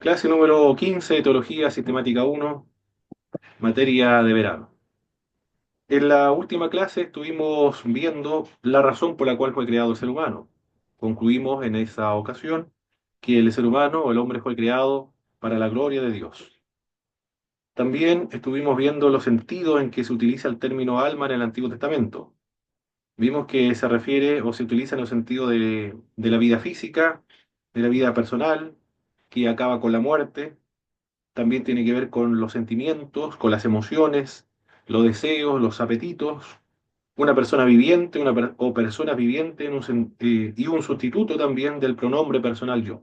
Clase número 15, Teología Sistemática 1, materia de verano. En la última clase estuvimos viendo la razón por la cual fue creado el ser humano. Concluimos en esa ocasión que el ser humano o el hombre fue creado para la gloria de Dios. También estuvimos viendo los sentidos en que se utiliza el término alma en el Antiguo Testamento. Vimos que se refiere o se utiliza en el sentido de la vida física, de la vida personal, que acaba con la muerte. También tiene que ver con los sentimientos, con las emociones, los deseos, los apetitos. Una persona viviente o personas vivientes y un sustituto también del pronombre personal yo.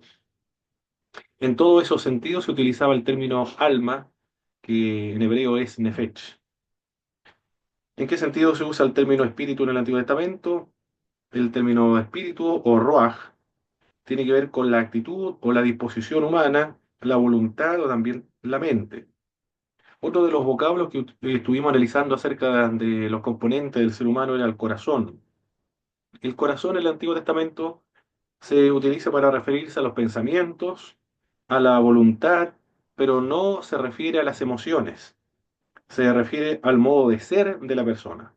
En todos esos sentidos se utilizaba el término alma, que en hebreo es nefesh. ¿En qué sentido se usa el término espíritu en el Antiguo Testamento? El término espíritu o ruach tiene que ver con la actitud o la disposición humana, la voluntad o también la mente. Otro de los vocablos que estuvimos analizando acerca de los componentes del ser humano era el corazón. El corazón en el Antiguo Testamento se utiliza para referirse a los pensamientos, a la voluntad, pero no se refiere a las emociones, se refiere al modo de ser de la persona.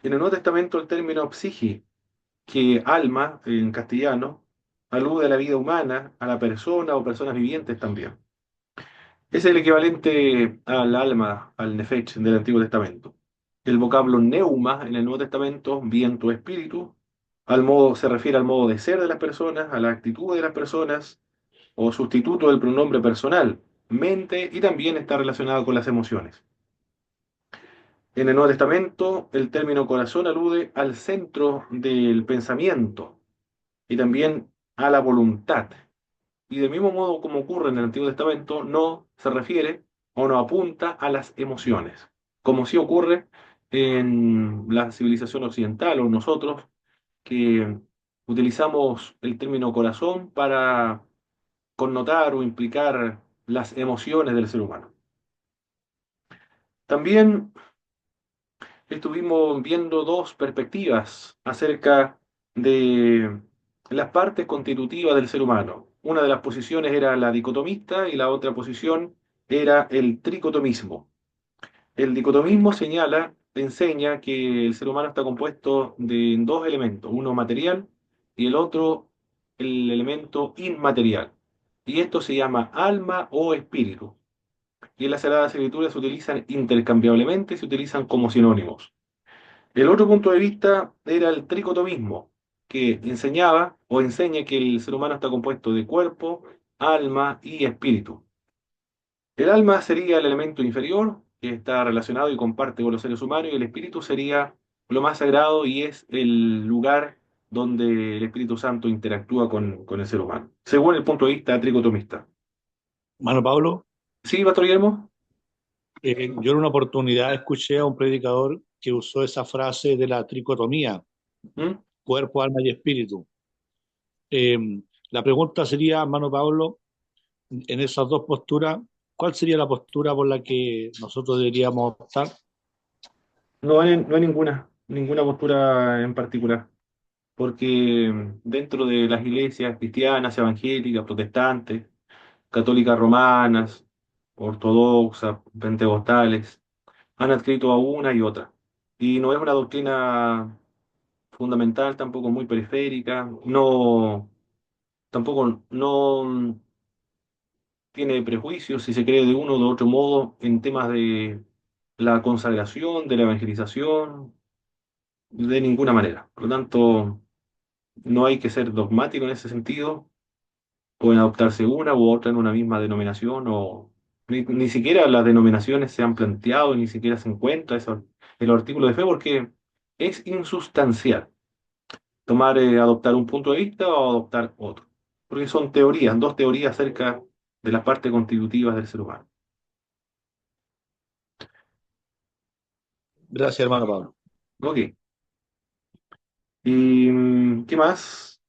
En el Nuevo Testamento el término psiqui, que alma en castellano, alude a la vida humana, a la persona o personas vivientes también. Es el equivalente al alma, al nefesh del Antiguo Testamento. El vocablo neuma en el Nuevo Testamento, viento, o espíritu, se refiere al modo de ser de las personas, a la actitud de las personas, o sustituto del pronombre personal, mente, y también está relacionado con las emociones. En el Nuevo Testamento, el término corazón alude al centro del pensamiento y también a la voluntad. Y del mismo modo como ocurre en el Antiguo Testamento, no se refiere o no apunta a las emociones, como sí ocurre en la civilización occidental o nosotros que utilizamos el término corazón para connotar o implicar las emociones del ser humano. También estuvimos viendo dos perspectivas acerca de las partes constitutivas del ser humano. Una de las posiciones era la dicotomista y la otra posición era el tricotomismo. El dicotomismo enseña que el ser humano está compuesto de dos elementos, uno material y el otro el elemento inmaterial. Y esto se llama alma o espíritu. Y en las Sagradas Escrituras se utilizan intercambiablemente, se utilizan como sinónimos. El otro punto de vista era el tricotomismo, que enseñaba o enseña que el ser humano está compuesto de cuerpo, alma y espíritu. El alma sería el elemento inferior, que está relacionado y comparte con los seres humanos, y el espíritu sería lo más sagrado y es el lugar donde el Espíritu Santo interactúa con el ser humano, según el punto de vista tricotomista. Mano Pablo, ¿Sí, Pastor Guillermo? yo en una oportunidad escuché a un predicador que usó esa frase de la tricotomía, ¿Mm? cuerpo, alma y espíritu. Eh, la pregunta sería, Mano Pablo, en esas dos posturas, ¿cuál sería la postura por la que nosotros deberíamos optar? No hay ninguna postura en particular, porque dentro de las iglesias cristianas, evangélicas, protestantes, católicas romanas, ortodoxas, pentecostales, han adscrito a una y otra. Y no es una doctrina fundamental, tampoco muy periférica, no, tampoco no tiene prejuicios, si se cree de uno o de otro modo, en temas de la consagración, de la evangelización, de ninguna manera. Por lo tanto, no hay que ser dogmático en ese sentido. Pueden adoptarse una u otra en una misma denominación o ni siquiera las denominaciones se han planteado, ni siquiera se encuentra eso en los artículos de fe porque es insustancial adoptar un punto de vista o adoptar otro. Porque son teorías, dos teorías acerca de las partes constitutivas del ser humano. Gracias, hermano Pablo. Ok. ¿Y qué más?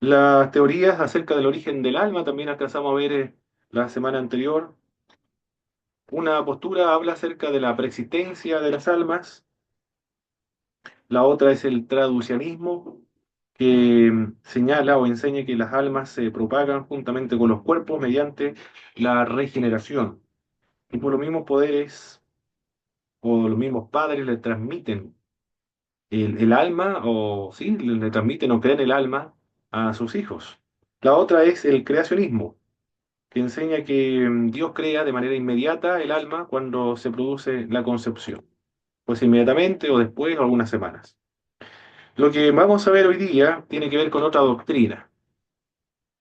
Las teorías acerca del origen del alma también alcanzamos a ver la semana anterior. Una postura habla acerca de la preexistencia de las almas, la otra es el traducianismo, que señala o enseña que las almas se propagan juntamente con los cuerpos mediante la regeneración. Y por los mismos poderes o los mismos padres le transmiten el alma, o sí, le transmiten o creen el alma a sus hijos. La otra es el creacionismo, que enseña que Dios crea de manera inmediata el alma cuando se produce la concepción, pues inmediatamente o después o algunas semanas. Lo que vamos a ver hoy día tiene que ver con otra doctrina,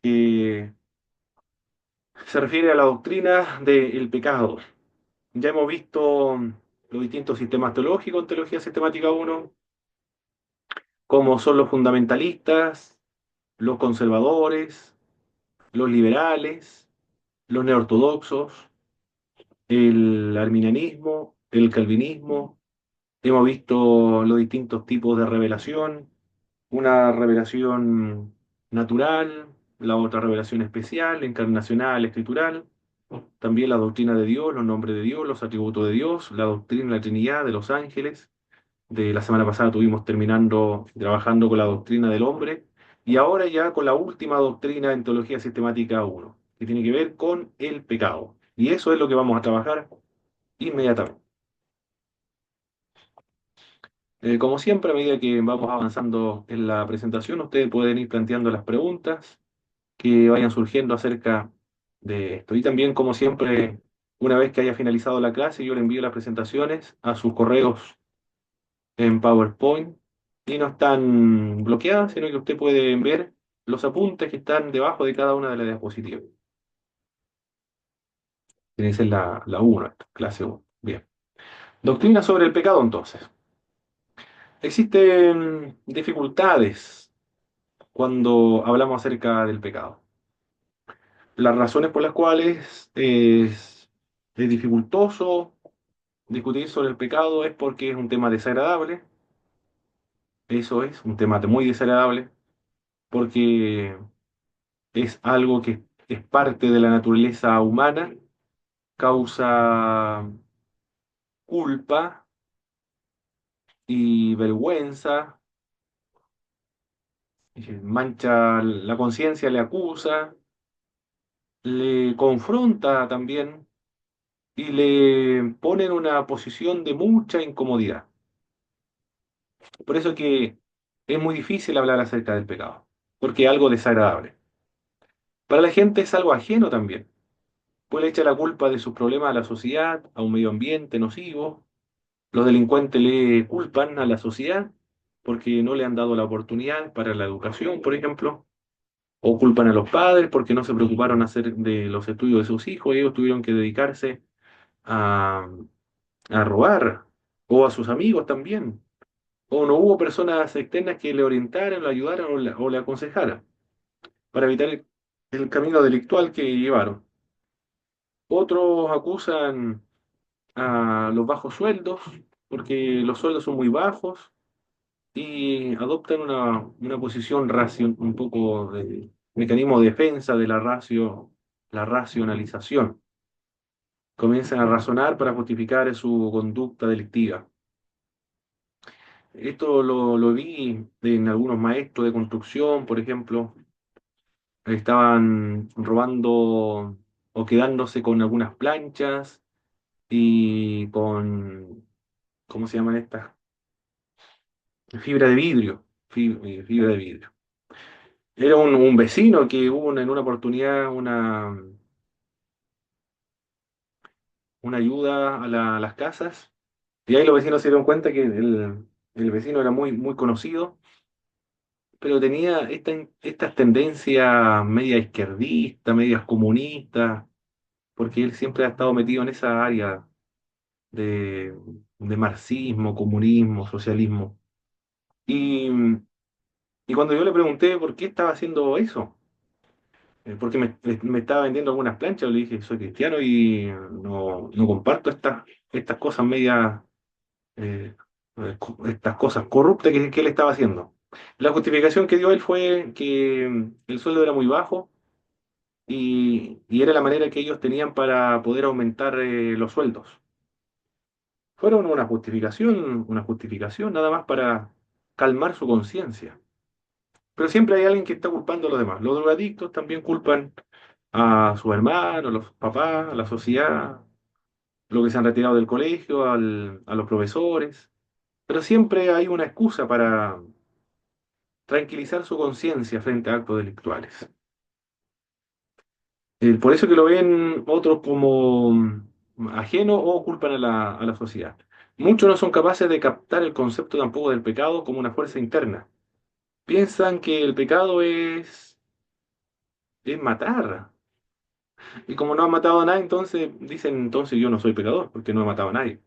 que se refiere a la doctrina del pecado. Ya hemos visto los distintos sistemas teológicos en Teología Sistemática 1, como son los fundamentalistas, los conservadores, los liberales, los neortodoxos, el arminianismo, el calvinismo. Hemos visto los distintos tipos de revelación, una revelación natural, la otra revelación especial, encarnacional, escritural, también la doctrina de Dios, los nombres de Dios, los atributos de Dios, la doctrina de la Trinidad, de los ángeles. De la semana pasada tuvimos terminando trabajando con la doctrina del hombre y ahora ya con la última doctrina en Teología Sistemática 1, que tiene que ver con el pecado. Y eso es lo que vamos a trabajar inmediatamente. Como siempre, a medida que vamos avanzando en la presentación, ustedes pueden ir planteando las preguntas que vayan surgiendo acerca de esto. Y también, como siempre, una vez que haya finalizado la clase, yo le envío las presentaciones a sus correos en PowerPoint y no están bloqueadas, sino que usted puede ver los apuntes que están debajo de cada una de las diapositivas. Esa es la 1, clase 1. Bien. Doctrina sobre el pecado, entonces. Existen dificultades cuando hablamos acerca del pecado. Las razones por las cuales es dificultoso discutir sobre el pecado es porque es un tema desagradable. Eso es, un tema muy desagradable, porque es algo que es parte de la naturaleza humana, causa culpa y vergüenza, mancha la conciencia, le acusa, le confronta también y le pone en una posición de mucha incomodidad. Por eso que es muy difícil hablar acerca del pecado, porque es algo desagradable. Para la gente es algo ajeno también, pues le echa la culpa de sus problemas a la sociedad, a un medio ambiente nocivo. Los delincuentes le culpan a la sociedad porque no le han dado la oportunidad para la educación, por ejemplo, o culpan a los padres porque no se preocuparon hacer de los estudios de sus hijos y ellos tuvieron que dedicarse a, a robar, o a sus amigos también, o no hubo personas externas que le orientaran, le ayudaran o le aconsejaran para evitar el camino delictual que llevaron. Otros acusan a los bajos sueldos porque los sueldos son muy bajos y adoptan una posición un poco de mecanismo de defensa de la racionalización. Comienzan a razonar para justificar su conducta delictiva. Esto lo vi en algunos maestros de construcción, por ejemplo, estaban robando o quedándose con algunas planchas y con, ¿cómo se llaman estas? Fibra de vidrio, fibra de vidrio. Era un vecino que hubo en una oportunidad una ayuda a, a las casas y ahí los vecinos se dieron cuenta que el vecino era muy conocido, pero tenía estas tendencias media izquierdistas, medias comunistas, porque él siempre ha estado metido en esa área de marxismo, comunismo, socialismo. Y, y cuando yo le pregunté por qué estaba haciendo eso, porque me estaba vendiendo algunas planchas, le dije, soy cristiano y no comparto estas cosas medias, eh, estas cosas corruptas que él estaba haciendo. La justificación que dio él fue que el sueldo era muy bajo y era la manera que ellos tenían para poder aumentar los sueldos. Fueron una justificación nada más para calmar su conciencia. Pero siempre hay alguien que está culpando a los demás. Los drogadictos también culpan a sus hermanos, a los papás, a la sociedad, los que se han retirado del colegio, a los profesores. Pero siempre hay una excusa para tranquilizar su conciencia frente a actos delictuales. Por eso que lo ven otros como ajeno o culpan a a la sociedad. Muchos no son capaces de captar el concepto tampoco del pecado como una fuerza interna. Piensan que el pecado es matar. Y como no han matado a nadie, entonces dicen, entonces yo no soy pecador, porque no he matado a nadie.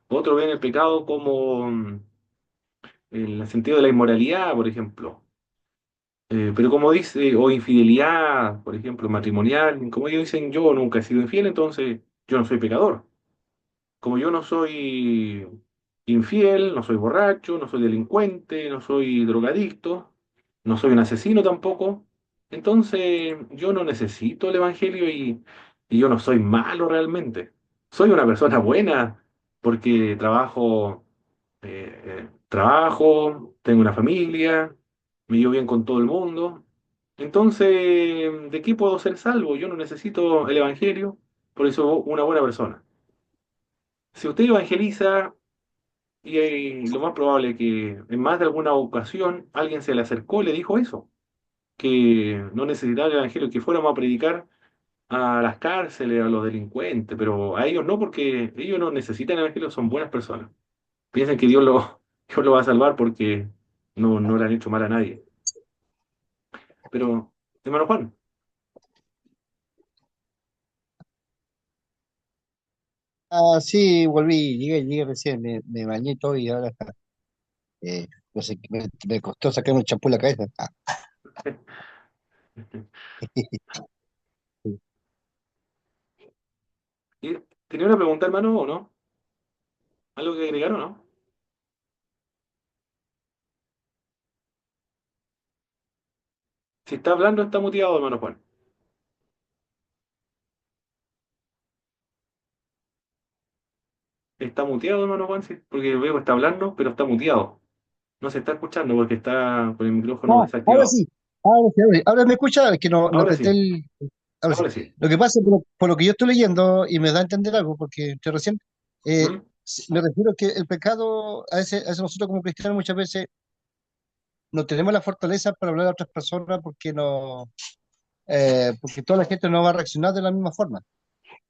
Otros ven el pecado como el sentido de la inmoralidad, por ejemplo. Pero como dice, o infidelidad, por ejemplo, matrimonial, como ellos dicen, yo nunca he sido infiel, entonces yo no soy pecador. Como yo no soy infiel, no soy borracho, no soy delincuente, no soy drogadicto, no soy un asesino tampoco, entonces yo no necesito el evangelio y yo no soy malo realmente. Soy una persona buena porque trabajo, tengo una familia, me llevo bien con todo el mundo. Entonces, ¿de qué puedo ser salvo? Yo no necesito el evangelio, por eso una buena persona. Si usted evangeliza, y lo más probable es que en más de alguna ocasión alguien se le acercó y le dijo eso, que no necesitaba el evangelio, que fuéramos a predicar a las cárceles, a los delincuentes, pero a ellos no, porque ellos no necesitan el evangelio, son buenas personas. Piensan que Dios lo va a salvar porque no le han hecho mal a nadie. Pero, hermano Juan, Ah, sí, volví, llegué recién, me bañé todo y ahora no sé, me costó sacarme el champú de la cabeza. ¿y- ¿tenía una pregunta, hermano, o no? ¿Algo que agregar o no? Si está hablando, está muteado, hermano Juan. Está muteado, hermano Juan, sí, porque veo que está hablando, pero está muteado. No se está escuchando porque está con el micrófono Ah, ahora desactivado. sí, ahora me escucha, es que no Ahora apreté sí, el. Ahora sí. ahora sí. Lo que pasa, por lo que yo estoy leyendo, y me da a entender algo, porque yo recién ¿Mm? me refiero a que el pecado, a veces nosotros como cristianos muchas veces no tenemos la fortaleza para hablar a otras personas porque toda la gente no va a reaccionar de la misma forma.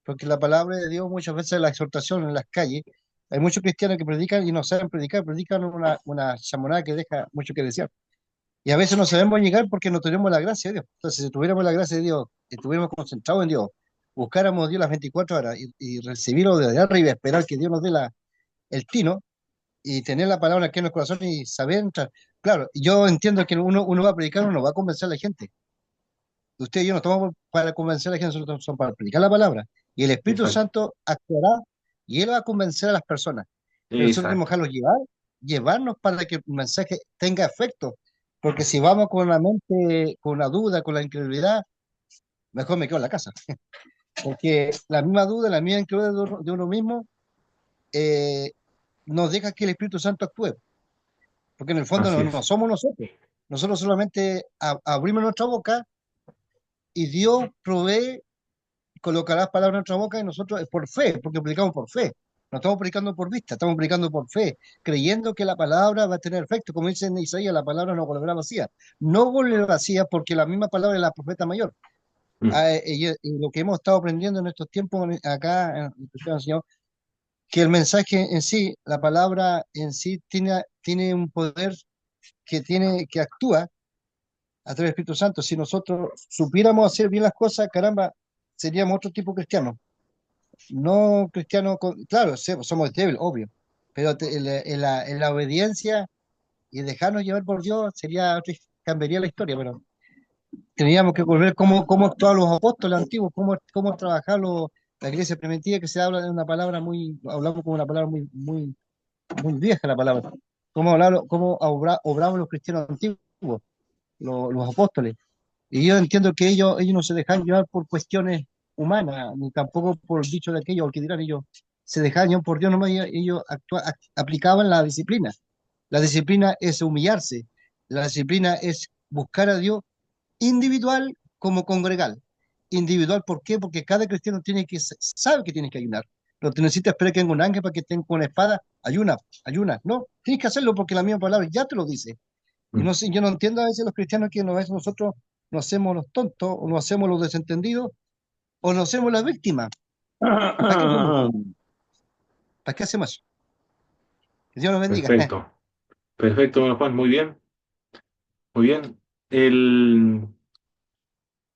Porque la palabra de Dios muchas veces la exhortación en las calles, hay muchos cristianos que predican y no saben predicar, predican una chamonada que deja mucho que desear. Y a veces no sabemos llegar porque no tenemos la gracia de Dios. Entonces, si tuviéramos la gracia de Dios, y estuviéramos concentrados en Dios, buscáramos a Dios las 24 horas y recibirlo desde arriba, esperar que Dios nos dé el tino y tener la palabra aquí en el corazón y saber entrar. Claro, yo entiendo que uno va a predicar, uno va a convencer a la gente. Usted y yo no estamos para convencer a la gente, nosotros somos para predicar la palabra. Y el Espíritu Exacto, Santo actuará y Él va a convencer a las personas. Pero nosotros tenemos que exacto. dejarlos llevarnos para que el mensaje tenga efecto. Porque si vamos con la mente, con la duda, con la incredulidad, mejor me quedo en la casa. Porque la misma duda, la misma incredulidad de uno mismo, eh, nos deja que el Espíritu Santo actúe. Porque en el fondo Así no es. somos nosotros. Nosotros solamente abrimos nuestra boca y Dios provee, colocará las palabras en nuestra boca y nosotros es por fe, porque predicamos por fe. No estamos predicando por vista, estamos predicando por fe, creyendo que la palabra va a tener efecto. Como dice en Isaías, la palabra no volverá vacía. No volverá vacía porque la misma palabra es la profeta mayor. Mm. Y lo que hemos estado aprendiendo en estos tiempos acá en el Cristiano Señor, que el mensaje en sí, la palabra en sí, tiene un poder que actúa a través del Espíritu Santo. Si nosotros supiéramos hacer bien las cosas, caramba, seríamos otro tipo de cristianos. No cristianos, claro, somos débiles, obvio, pero en la obediencia y dejarnos llevar por Dios cambiaría la historia, pero teníamos que volver cómo actuaban los apóstoles antiguos, cómo trabajar la iglesia primitiva, que se habla de una palabra hablamos con una palabra muy, muy, muy vieja la palabra. Cómo obraban los cristianos antiguos, los apóstoles. Y yo entiendo que ellos no se dejan llevar por cuestiones humanas, ni tampoco por el dicho de aquellos, o que dirán ellos, se dejaban llevar por Dios, nomás ellos aplicaban la disciplina. La disciplina es humillarse, la disciplina es buscar a Dios individual como congregal. Individual, ¿por qué? Porque cada cristiano sabe que tiene que ayunar. No te necesitas esperar que venga un ángel para que tenga una espada. Ayuna, ayuna. No, tienes que hacerlo porque la misma palabra ya te lo dice. Y Mm. no sé, yo no entiendo a veces los cristianos que a veces nosotros nos hacemos los tontos, o nos hacemos los desentendidos, o nos hacemos las víctimas. ¿Para qué hacemos eso? ¿Para qué hacemos eso? Que Dios nos bendiga. Perfecto, perfecto, don Juan, muy bien, muy bien. El,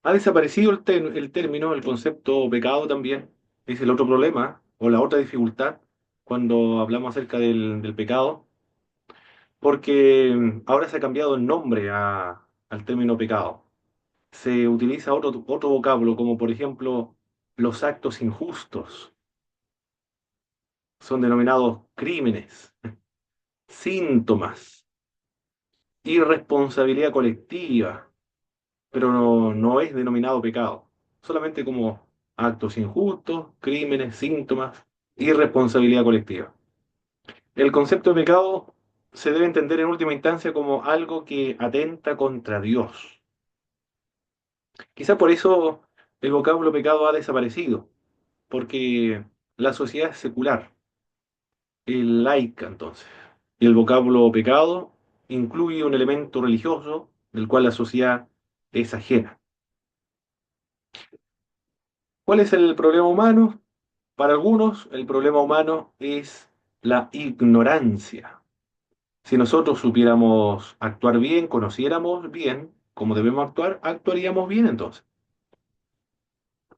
ha desaparecido el término, el concepto pecado también. Es el otro problema o la otra dificultad cuando hablamos acerca del pecado, porque ahora se ha cambiado el nombre al término pecado. Se utiliza otro vocablo, como por ejemplo los actos injustos, son denominados crímenes, síntomas, irresponsabilidad colectiva, pero no es denominado pecado, solamente como actos injustos, crímenes, síntomas, irresponsabilidad colectiva. El concepto de pecado se debe entender en última instancia como algo que atenta contra Dios. Quizá por eso el vocablo pecado ha desaparecido, porque la sociedad es secular, es laica entonces. Y el vocablo pecado incluye un elemento religioso del cual la sociedad es ajena. ¿Cuál es el problema humano? Para algunos, el problema humano es la ignorancia. Si nosotros supiéramos actuar bien, conociéramos bien cómo debemos actuar, actuaríamos bien entonces.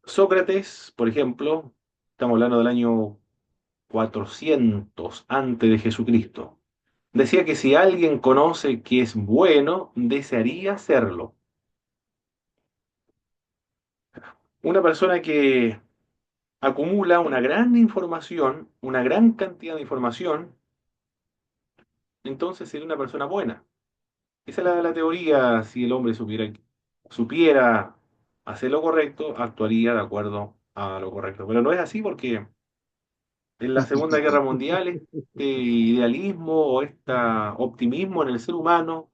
Sócrates, por ejemplo, estamos hablando del año 400 antes de Jesucristo, decía que si alguien conoce que es bueno, desearía hacerlo. Una persona que acumula una gran información, una gran cantidad de información, entonces sería una persona buena. Esa es la teoría, si el hombre supiera hacer lo correcto, actuaría de acuerdo a lo correcto. Pero no es así porque en la Segunda Guerra Mundial este idealismo o este optimismo en el ser humano,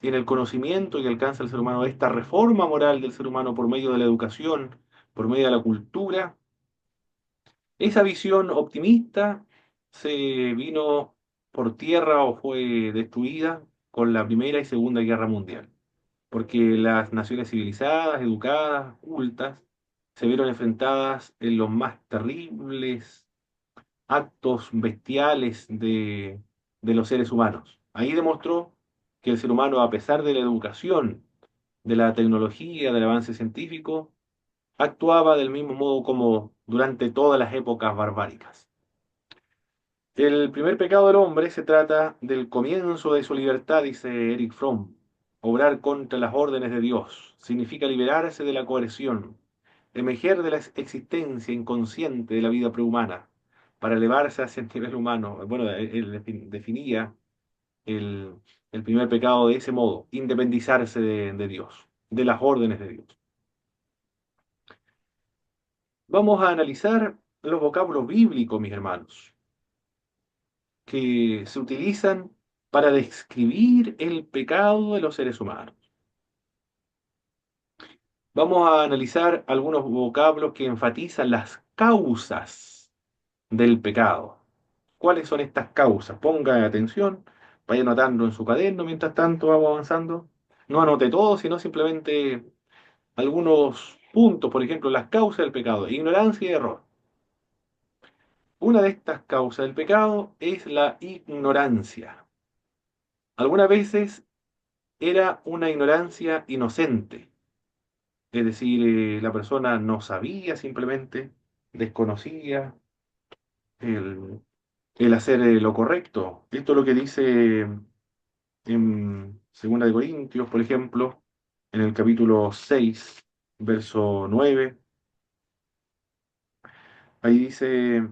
en el conocimiento que alcanza el ser humano, esta reforma moral del ser humano por medio de la educación, por medio de la cultura, esa visión optimista se vino por tierra o fue destruida con la Primera y Segunda Guerra Mundial, porque las naciones civilizadas, educadas, cultas, se vieron enfrentadas en los más terribles actos bestiales de los seres humanos. Ahí demostró que el ser humano, a pesar de la educación, de la tecnología, del avance científico, actuaba del mismo modo como durante todas las épocas barbáricas. El primer pecado del hombre se trata del comienzo de su libertad, dice Eric Fromm. Obrar contra las órdenes de Dios significa liberarse de la coerción, emerger de la existencia inconsciente de la vida prehumana para elevarse hacia el nivel humano. Bueno, él definía el, el primer pecado de ese modo, independizarse de Dios, de las órdenes de Dios. Vamos a analizar los vocablos bíblicos, mis hermanos, que se utilizan para describir el pecado de los seres humanos. Vamos a analizar algunos vocablos que enfatizan las causas del pecado. ¿Cuáles son estas causas? Ponga atención, vaya anotando en su cuaderno mientras tanto vamos avanzando. No anote todo, sino simplemente algunos puntos, por ejemplo, las causas del pecado, ignorancia y error. Una de estas causas del pecado es la ignorancia. Algunas veces era una ignorancia inocente, es decir, la persona no sabía simplemente, desconocía el, el hacer lo correcto. Esto es lo que dice en Segunda de Corintios, por ejemplo, en el capítulo 6, verso 9. Ahí dice,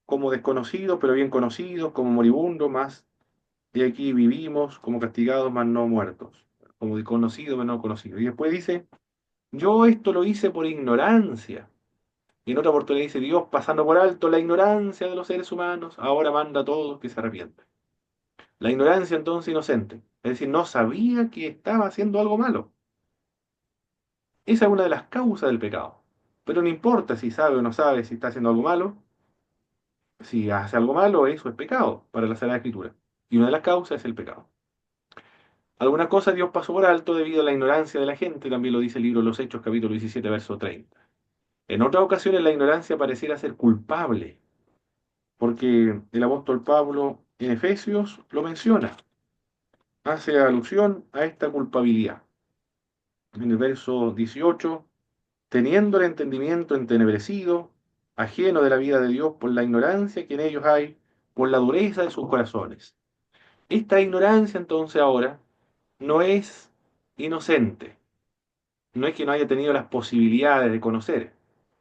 como desconocidos, pero bien conocidos, como moribundos, más y aquí vivimos, como castigados, mas no muertos, como desconocidos, mas no conocidos. Y después dice, yo esto lo hice por ignorancia. Y en otra oportunidad dice, Dios pasando por alto la ignorancia de los seres humanos, ahora manda a todos que se arrepientan. La ignorancia entonces inocente. Es decir, no sabía que estaba haciendo algo malo. Esa es una de las causas del pecado. Pero no importa si sabe o no sabe si está haciendo algo malo, si hace algo malo, eso es pecado para la Sagrada Escritura. Y una de las causas es el pecado. Algunas cosas Dios pasó por alto debido a la ignorancia de la gente, también lo dice el libro de los Hechos, capítulo 17, verso 30. En otras ocasiones la ignorancia pareciera ser culpable, porque el apóstol Pablo en Efesios lo menciona, hace alusión a esta culpabilidad. En el verso 18, teniendo el entendimiento entenebrecido, ajeno de la vida de Dios por la ignorancia que en ellos hay, por la dureza de sus corazones. Esta ignorancia entonces ahora no es inocente, no es que no haya tenido las posibilidades de conocer,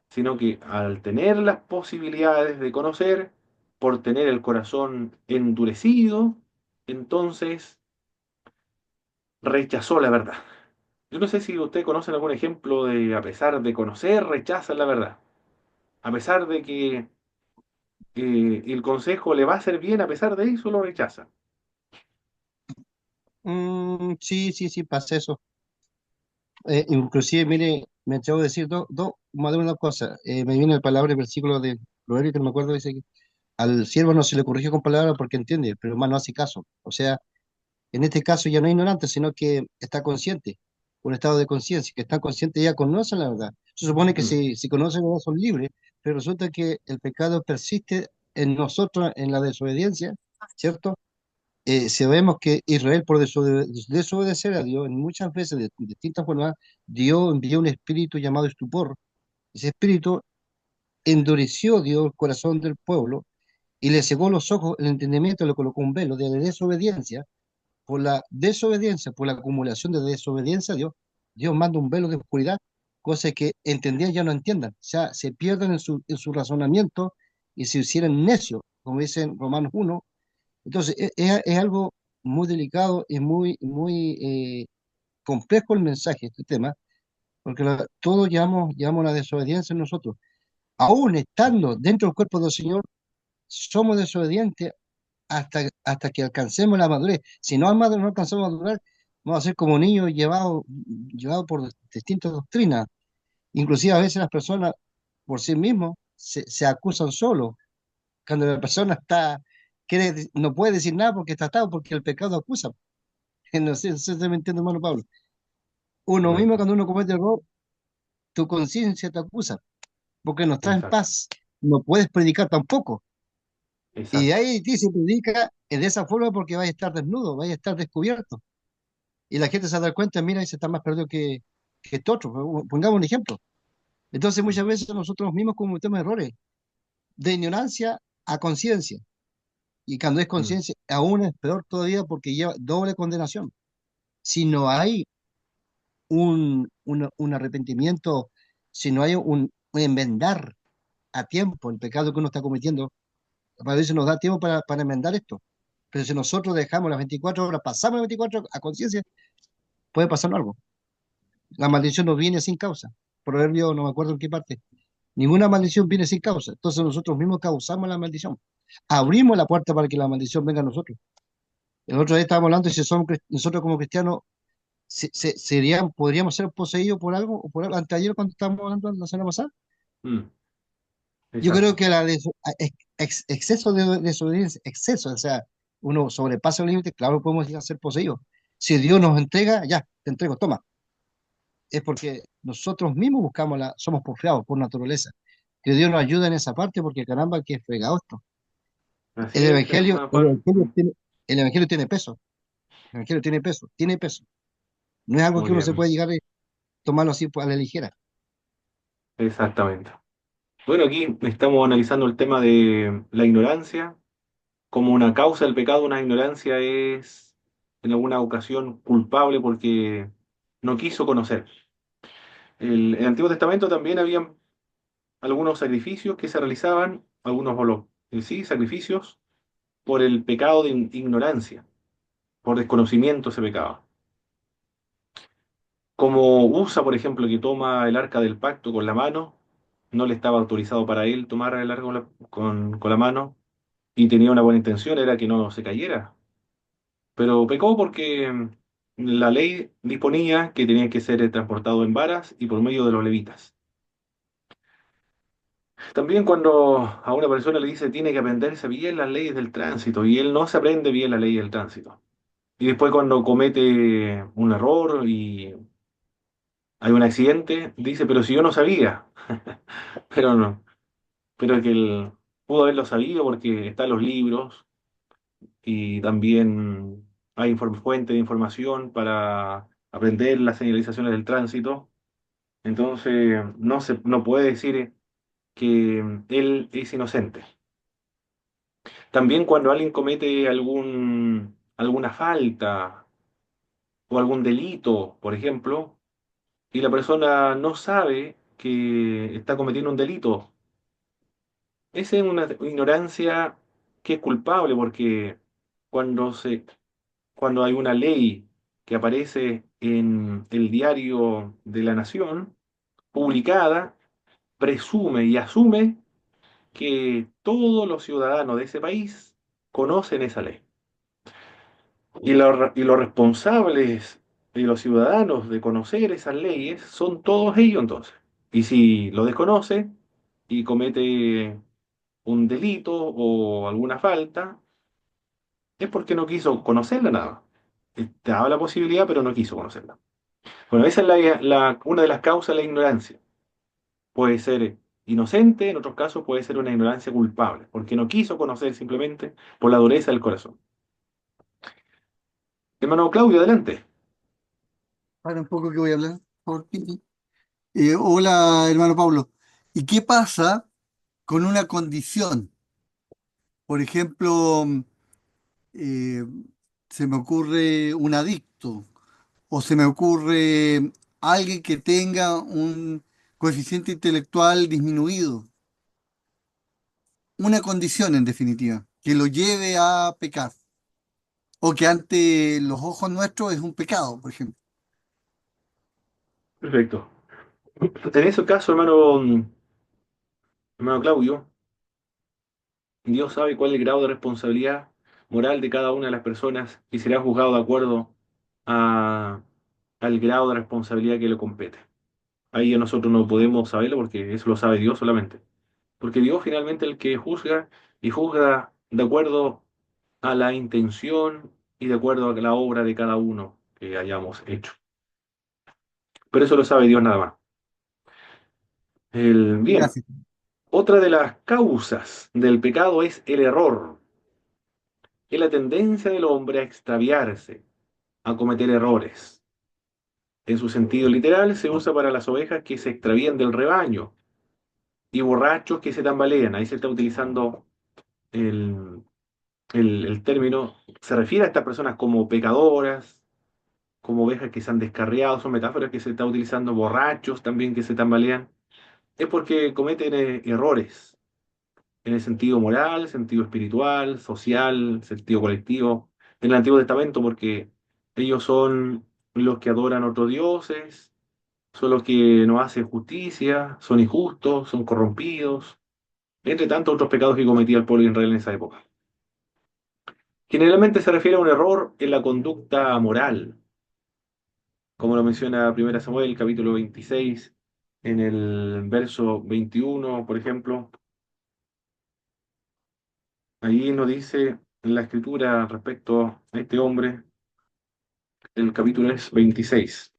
sino que al tener las posibilidades de conocer, por tener el corazón endurecido, entonces rechazó la verdad. Yo no sé si usted conoce algún ejemplo de, a pesar de conocer, rechazan la verdad. A pesar de que el consejo le va a hacer bien, a pesar de eso lo rechaza. Sí, sí, sí, pasa eso. Inclusive, mire, me atrevo a decir más de una cosa. Me viene la palabra, el versículo de Proverbio, que no me acuerdo, dice que al siervo no se le corrige con palabras porque entiende, pero el no hace caso. O sea, en este caso ya no es ignorante, sino que está consciente, un estado de conciencia, que está consciente ya conocen la verdad. Se supone que Mm, si conocen la verdad son libres, pero resulta que el pecado persiste en nosotros, en la desobediencia, ¿cierto? Si vemos que Israel, por desobedecer a Dios, en muchas veces, de distintas formas, Dios envió un espíritu llamado estupor. Ese espíritu endureció Dios el corazón del pueblo y le cegó los ojos, el entendimiento, le colocó un velo de desobediencia. Por la desobediencia, por la acumulación de desobediencia a Dios, Dios manda un velo de oscuridad, cosas que entendían ya no entiendan. O sea, se pierden en su razonamiento y se hicieran necios, como dice en Romanos 1. Entonces, es algo muy delicado y muy complejo el mensaje, este tema, porque todos llevamos la desobediencia en nosotros. Aún estando dentro del cuerpo del Señor, somos desobedientes hasta que alcancemos la madurez. Si no alcanzamos a madurar, vamos a ser como niños llevados por distintas doctrinas. Inclusive a veces las personas por sí mismos se acusan solo. Cuando la persona no puede decir nada porque está atado, porque el pecado acusa. No sé si me entiende, hermano Pablo. Uno mismo, correcto. cuando uno comete error, tu conciencia te acusa, porque no estás en Exacto. paz. No puedes predicar tampoco. Y Exacto. ahí dice, predica de esa forma porque vais a estar desnudo, vais a estar descubierto. Y la gente se da cuenta, mira, y se está más perdido que este otro. Pongamos un ejemplo. Entonces, Mm, muchas veces nosotros mismos cometemos errores de ignorancia a conciencia. Y cuando es mm, conciencia, aún es peor todavía porque lleva doble condenación. Si no hay un arrepentimiento, si no hay un enmendar a tiempo el pecado que uno está cometiendo, a veces nos da tiempo para enmendar esto. Pero si nosotros dejamos las 24 horas, pasamos las 24 a conciencia, puede pasar algo. La maldición no viene sin causa. Proverbio, no me acuerdo en qué parte. Ninguna maldición viene sin causa. Entonces nosotros mismos causamos la maldición. Abrimos la puerta para que la maldición venga a nosotros. El otro día estábamos hablando de si nosotros como cristianos podríamos ser poseídos por algo, o por algo. Anteayer cuando estábamos hablando la semana pasada. mm, Yo creo exacto. que exceso de desobediencia, exceso, o sea, uno sobrepasa el límite, claro, podemos llegar a ser poseídos. Si Dios nos entrega, ya, te entrego, toma. Es porque nosotros mismos somos porfiados por naturaleza. Que Dios nos ayude en esa parte, porque caramba, que fregado esto. Así El es, evangelio, hermano el Juan. evangelio Mm, tiene, el evangelio tiene peso. El evangelio tiene peso, tiene peso. No es algo muy que uno se bien. puede llegar a tomarlo así a la ligera. Exactamente. Bueno, aquí estamos analizando el tema de la ignorancia. Como una causa del pecado, una ignorancia es en alguna ocasión culpable porque no quiso conocer. En el Antiguo Testamento también habían algunos sacrificios que se realizaban, algunos sí, sacrificios por el pecado de ignorancia, por desconocimiento se pecaba. Como Usa, por ejemplo, que toma el arca del pacto con la mano, no le estaba autorizado para él tomar el arca con la mano y tenía una buena intención, era que no se cayera. pero pecó porque la ley disponía que tenía que ser transportado en varas y por medio de los levitas. También cuando a una persona le dice tiene que aprenderse bien las leyes del tránsito y él no se aprende bien la ley del tránsito. Y después cuando comete un error y hay un accidente, dice, pero si yo no sabía. Pero no, pero es que él pudo haberlo sabido porque están los libros y también hay fuente de información para aprender las señalizaciones del tránsito. Entonces no puede decir que él es inocente. También cuando alguien comete alguna falta o algún delito, por ejemplo, y la persona no sabe que está cometiendo un delito, esa es una ignorancia que es culpable porque cuando cuando hay una ley que aparece en el diario de la Nación, publicada, presume y asume que todos los ciudadanos de ese país conocen esa ley. Y los responsables de los ciudadanos de conocer esas leyes son todos ellos entonces. Y si lo desconoce y comete un delito o alguna falta, es porque no quiso conocerla nada. Estaba la posibilidad, pero no quiso conocerla. Bueno, esa es una de las causas de la ignorancia. Puede ser inocente, en otros casos puede ser una ignorancia culpable, porque no quiso conocer simplemente por la dureza del corazón. Hermano Claudio, adelante. Para un poco que voy a hablar, por favor. Hola, hermano Pablo. ¿Y qué pasa con una condición? Por ejemplo, eh, se me ocurre un adicto o se me ocurre alguien que tenga un coeficiente intelectual disminuido. Una condición, en definitiva, que lo lleve a pecar o que ante los ojos nuestros es un pecado, por ejemplo. Perfecto. En ese caso, hermano Claudio, Dios sabe cuál es el grado de responsabilidad moral de cada una de las personas y será juzgado de acuerdo a- al grado de responsabilidad que le compete. Ahí ya nosotros no podemos saberlo porque eso lo sabe Dios solamente. Porque Dios finalmente es el que juzga y juzga de acuerdo a la intención y de acuerdo a la obra de cada uno que hayamos hecho. Pero eso lo sabe Dios nada más. Bien, Gracias. otra de las causas del pecado es el error. Es la tendencia del hombre a extraviarse, a cometer errores. En su sentido literal se usa para las ovejas que se extravían del rebaño y borrachos que se tambalean. Ahí se está utilizando el, el término, se refiere a estas personas como pecadoras, como ovejas que se han descarriado, son metáforas que se está utilizando, borrachos también que se tambalean. Es porque cometen errores en el sentido moral, sentido espiritual, social, sentido colectivo, en el Antiguo Testamento, porque ellos son los que adoran a otros dioses, son los que no hacen justicia, son injustos, son corrompidos, entre tantos otros pecados que cometía el pueblo de Israel en esa época. Generalmente se refiere a un error en la conducta moral, como lo menciona 1 Samuel, capítulo 26, en el verso 21, por ejemplo. Allí nos dice la escritura respecto a este hombre, el capítulo es 26.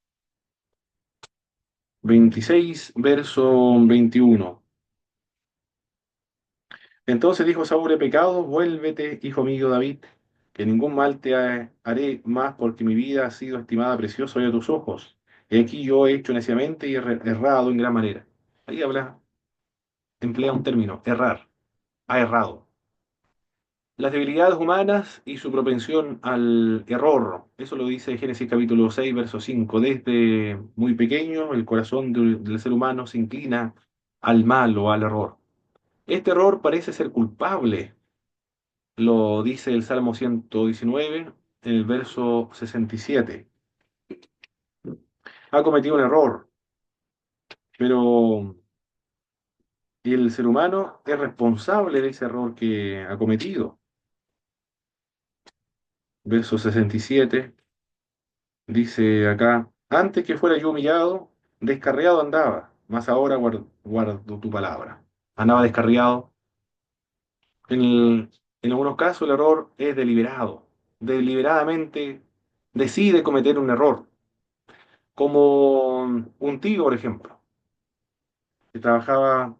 26, verso 21. Entonces dijo Saúl, he pecado, vuélvete, hijo mío David, que ningún mal te haré más porque mi vida ha sido estimada preciosa hoy a tus ojos. Y aquí yo he hecho neciamente y he errado en gran manera. Ahí emplea un término, errar, ha errado. Las debilidades humanas y su propensión al error. Eso lo dice Génesis capítulo 6, verso 5. Desde muy pequeño, el corazón del ser humano se inclina al mal o al error. Este error parece ser culpable, lo dice el Salmo 119, en el verso 67. Ha cometido un error, pero el ser humano es responsable de ese error que ha cometido. verso 67, dice acá, antes que fuera yo humillado, descarriado andaba, mas ahora guardo tu palabra. Andaba descarriado. En algunos casos el error es deliberado. Deliberadamente decide cometer un error. Como un tío, por ejemplo, que trabajaba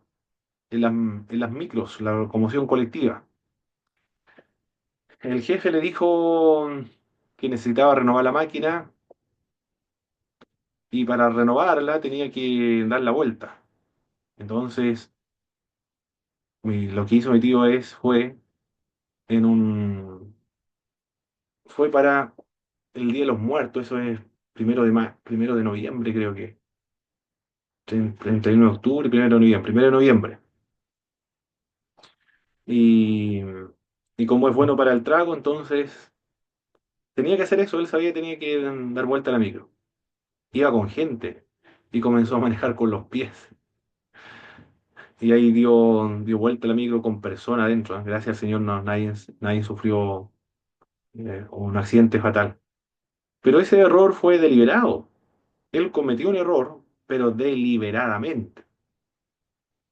en las micros, la locomoción colectiva. El jefe le dijo que necesitaba renovar la máquina y para renovarla tenía que dar la vuelta. Entonces, lo que hizo mi tío en un, fue para el Día de los Muertos, eso es primero de noviembre, creo que. 31 de octubre, primero de noviembre. Y, y como es bueno para el trago, entonces tenía que hacer eso, él sabía que tenía que dar vuelta a la micro. Iba con gente y comenzó a manejar con los pies. Y ahí dio vuelta la micro con personas adentro. Gracias al Señor nadie sufrió un accidente fatal. Pero ese error fue deliberado. Él cometió un error, pero deliberadamente.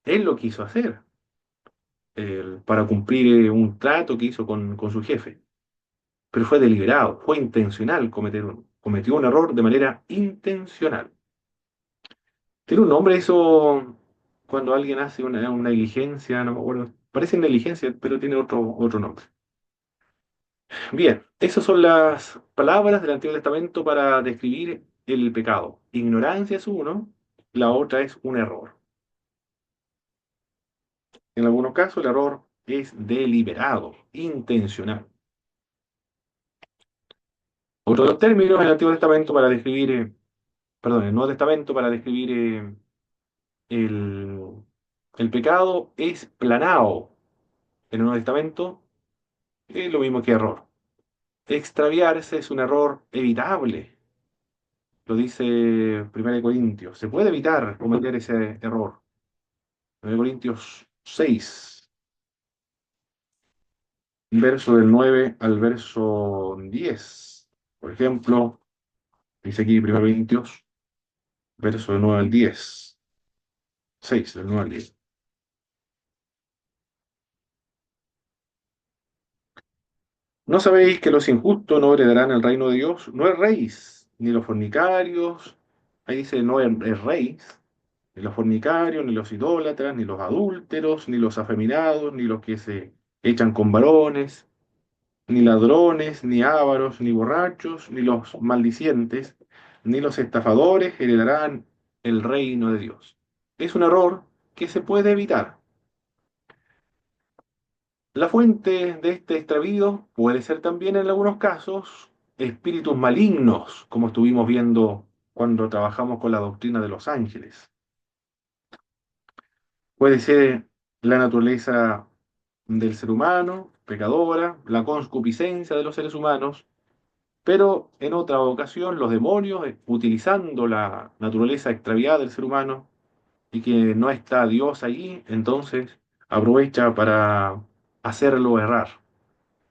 Él lo quiso hacer para cumplir un trato que hizo con su jefe. Pero fue deliberado, fue intencional cometió un error de manera intencional. Tiene un nombre eso cuando alguien hace una negligencia, no me acuerdo. Parece negligencia, pero tiene otro nombre. Bien, esas son las palabras del Antiguo Testamento para describir el pecado. Ignorancia es uno, la otra es un error. En algunos casos el error es deliberado, intencional. Otro de los términos del Antiguo Testamento para describir, perdón, el Nuevo Testamento para describir el, el pecado es planao. En el Nuevo Testamento es lo mismo que error. Extraviarse es un error evitable, lo dice 1 Corintios. Se puede evitar cometer ese error. 1 Corintios 6, verso del 9 al verso 10. Por ejemplo, dice aquí 1 Corintios, verso del 9 al 10. 6 del 9 al 10. ¿No sabéis que los injustos no heredarán el reino de Dios? No erréis, ni los fornicarios, ahí dice no erréis, ni los fornicarios, ni los idólatras, ni los adúlteros, ni los afeminados, ni los que se echan con varones, ni ladrones, ni ávaros, ni borrachos, ni los maldicientes, ni los estafadores heredarán el reino de Dios. Es un error que se puede evitar. La fuente de este extravío puede ser también en algunos casos espíritus malignos, como estuvimos viendo cuando trabajamos con la doctrina de los ángeles. Puede ser la naturaleza del ser humano, pecadora, la concupiscencia de los seres humanos, pero en otra ocasión los demonios, utilizando la naturaleza extraviada del ser humano y que no está Dios allí, entonces aprovecha para hacerlo errar.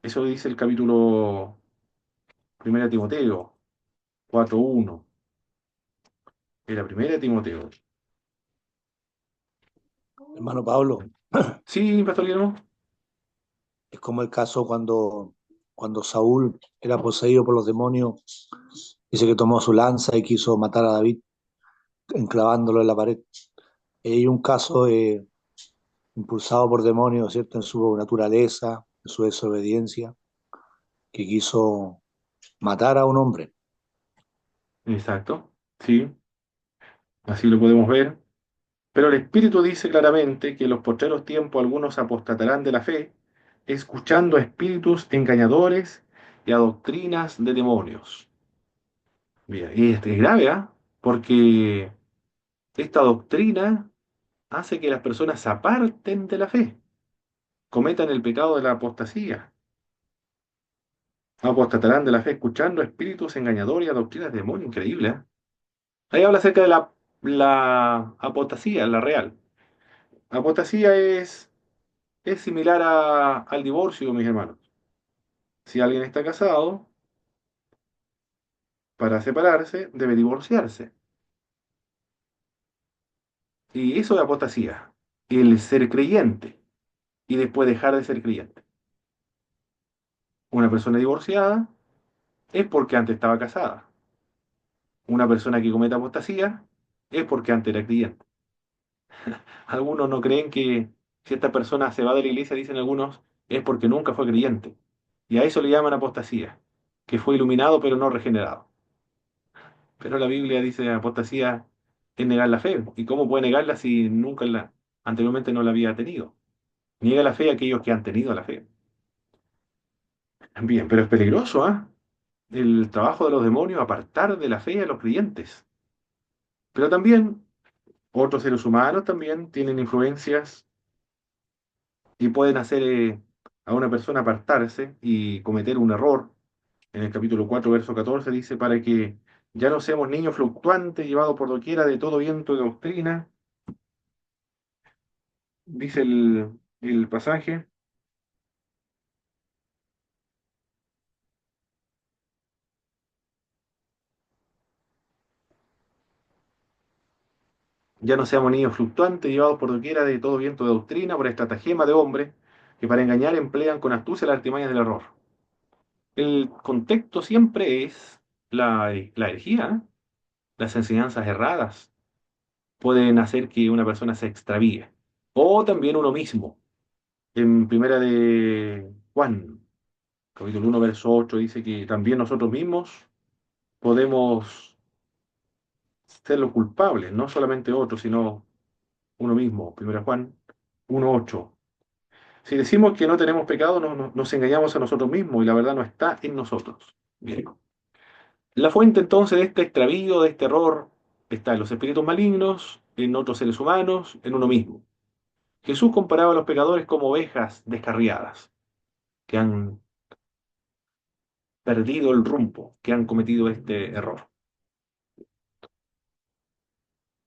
Eso dice el capítulo 1 Timoteo 4:1. Era 1 Timoteo. Hermano Pablo, Sí, Pastor Guillermo. es como el caso cuando Saúl era poseído por los demonios, dice que tomó su lanza y quiso matar a David enclavándolo en la pared. Hay un caso impulsado por demonios, ¿cierto? En su naturaleza, en su desobediencia, que quiso matar a un hombre. Exacto. Sí, así lo podemos ver. Pero el Espíritu dice claramente que en los postreros tiempos algunos apostatarán de la fe, escuchando a espíritus engañadores y a doctrinas de demonios. Bien, y es grave, ¿ah? Porque esta doctrina hace que las personas se aparten de la fe, cometan el pecado de la apostasía. Apostatarán de la fe escuchando a espíritus engañadores y a doctrinas de demonios. Increíble, ¿eh? Ahí habla acerca de la apostasía, la real. Apostasía es similar al divorcio, mis hermanos. Si alguien está casado para separarse debe divorciarse. Y eso es apostasía, el ser creyente y después dejar de ser creyente. Una persona divorciada es porque antes estaba casada. Una persona que comete apostasía es porque antes era creyente. Algunos no creen que si esta persona se va de la iglesia, dicen algunos, es porque nunca fue creyente. Y a eso le llaman apostasía, que fue iluminado pero no regenerado. Pero la Biblia dice apostasía es negar la fe. ¿Y cómo puede negarla si nunca anteriormente no la había tenido? Niega la fe a aquellos que han tenido la fe. Bien, pero es peligroso, ¿ah? El trabajo de los demonios, apartar de la fe a los creyentes. Pero también otros seres humanos también tienen influencias y pueden hacer a una persona apartarse y cometer un error. En el capítulo 4 verso 14 dice, para que ya no seamos niños fluctuantes, llevados por doquiera de todo viento de doctrina, dice el pasaje, ya no seamos niños fluctuantes, llevados por doquiera de todo viento de doctrina, por estratagema de hombres, que para engañar emplean con astucia las artimañas del error. El contexto siempre es la herejía, ¿eh? Las enseñanzas erradas pueden hacer que una persona se extravíe. O también uno mismo. En primera de Juan, capítulo 1 verso 8 dice que también nosotros mismos podemos ser los culpables, no solamente otros, sino uno mismo. Primera Juan 1:8. Si decimos que no tenemos pecado, nos engañamos a nosotros mismos y la verdad no está en nosotros. Bien. La fuente entonces de este extravío, de este error, está en los espíritus malignos, en otros seres humanos, en uno mismo. Jesús comparaba a los pecadores como ovejas descarriadas, que han perdido el rumbo, que han cometido este error.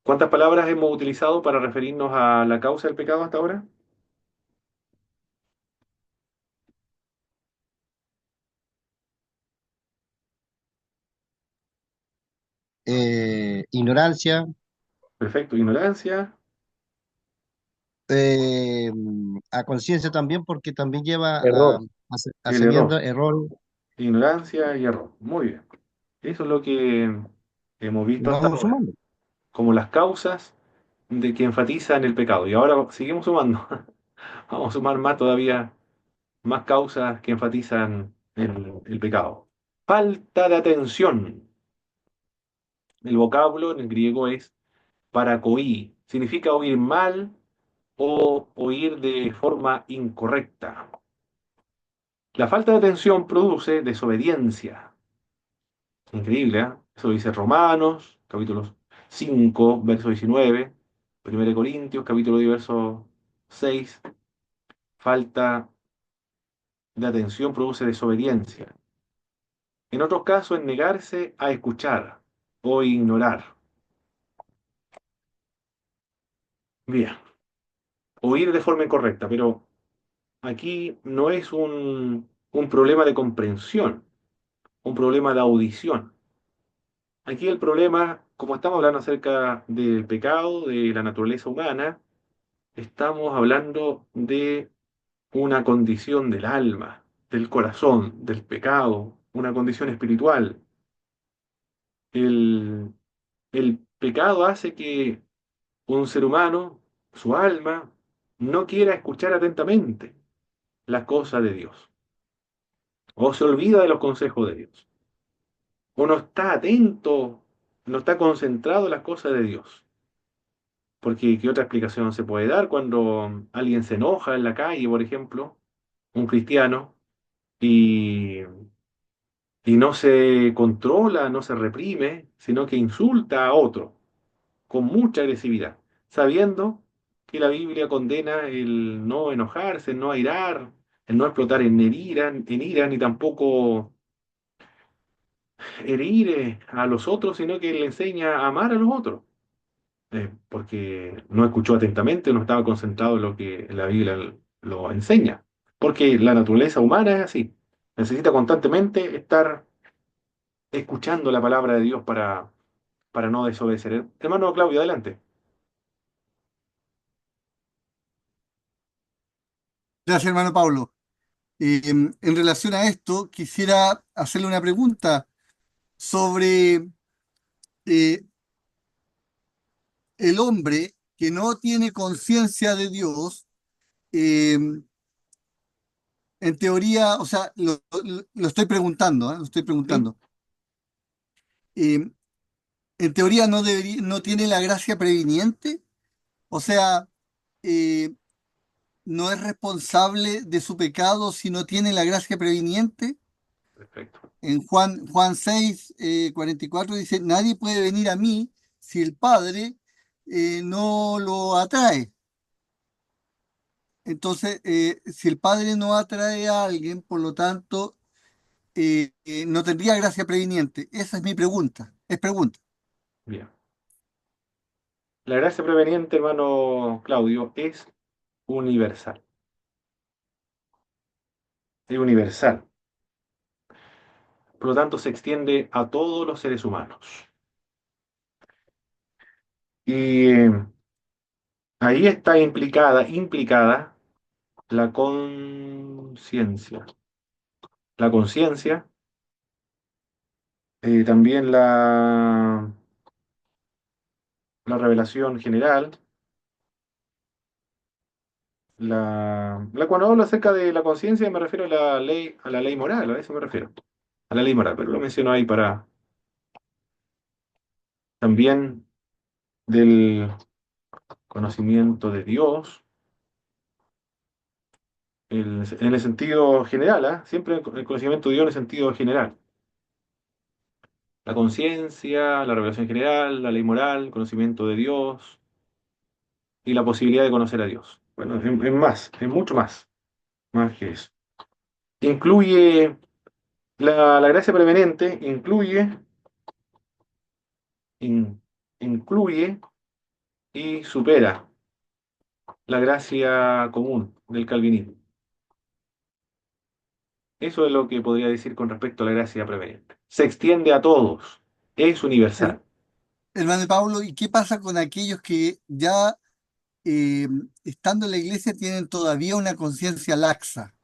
¿Cuántas palabras hemos utilizado para referirnos a la causa del pecado hasta ahora? Ignorancia, Perfecto, ignorancia, eh, a conciencia también, porque también lleva Error. a el error, sabiendo error. ignorancia y error. Muy bien. Eso es lo que hemos visto hasta Vamos ahora, sumando. como las causas de que enfatizan el pecado. Y ahora seguimos sumando. Vamos a sumar más todavía, más causas que enfatizan el pecado. Falta de atención. El vocablo en el griego es paracoí. Significa oír mal o oír de forma incorrecta. La falta de atención produce desobediencia. Increíble, ¿eh? Eso lo dice Romanos, capítulo 5, verso 19, 1 Corintios, capítulo 10, verso 6. Falta de atención produce desobediencia. En otros casos, es negarse a escuchar o ignorar. Bien, oír de forma incorrecta, pero aquí no es un problema de comprensión, un problema de audición. Aquí el problema, como estamos hablando acerca del pecado, de la naturaleza humana, estamos hablando de una condición del alma, del corazón, del pecado, una condición espiritual. El, el pecado hace que un ser humano, su alma, no quiera escuchar atentamente las cosas de Dios, o se olvida de los consejos de Dios, o no está atento, no está concentrado en las cosas de Dios. Porque ¿qué otra explicación se puede dar cuando alguien se enoja en la calle, por ejemplo, un cristiano, y, y no se controla, no se reprime, sino que insulta a otro con mucha agresividad, sabiendo que la Biblia condena el no enojarse, el no airar, el no explotar en ira, ni tampoco herir a los otros, sino que le enseña a amar a los otros, porque no escuchó atentamente, no estaba concentrado en lo que la Biblia lo enseña, porque la naturaleza humana es así, necesita constantemente estar escuchando la palabra de Dios para no desobedecer. Hermano Claudio, adelante. Gracias, hermano Pablo. En relación a esto, quisiera hacerle una pregunta sobre eh, el hombre que no tiene conciencia de Dios. eh, en teoría, o sea, lo estoy preguntando, ¿eh? Lo estoy ¿Sí? preguntando. Eh, en teoría no tiene la gracia previniente, o sea, eh, no es responsable de su pecado si no tiene la gracia previniente. Perfecto. En Juan 6, 44 dice, nadie puede venir a mí si el Padre no lo atrae. Entonces, si el Padre no atrae a alguien, por lo tanto, no tendría gracia previniente. Esa es mi pregunta. Es pregunta. Bien. La gracia preveniente, hermano Claudio, es universal. Es universal. Por lo tanto, se extiende a todos los seres humanos. Y ahí está implicada la conciencia. La conciencia, también la revelación general, cuando hablo acerca de la conciencia me refiero a la ley moral, a eso me refiero, a la ley moral, pero lo menciono ahí para también del conocimiento de Dios, en el sentido general, ¿ah? Siempre el conocimiento de Dios en el sentido general. La conciencia, la revelación general, la ley moral, conocimiento de Dios y la posibilidad de conocer a Dios. Bueno, es más, es mucho más que eso. Incluye la gracia prevenente, in- incluye y supera la gracia común del calvinismo. Eso es lo que podría decir con respecto a la gracia prevenente. Se extiende a todos, es Her- universal. Hermano Pablo, ¿y qué pasa con aquellos que ya eh, estando en la iglesia tienen todavía una conciencia laxa?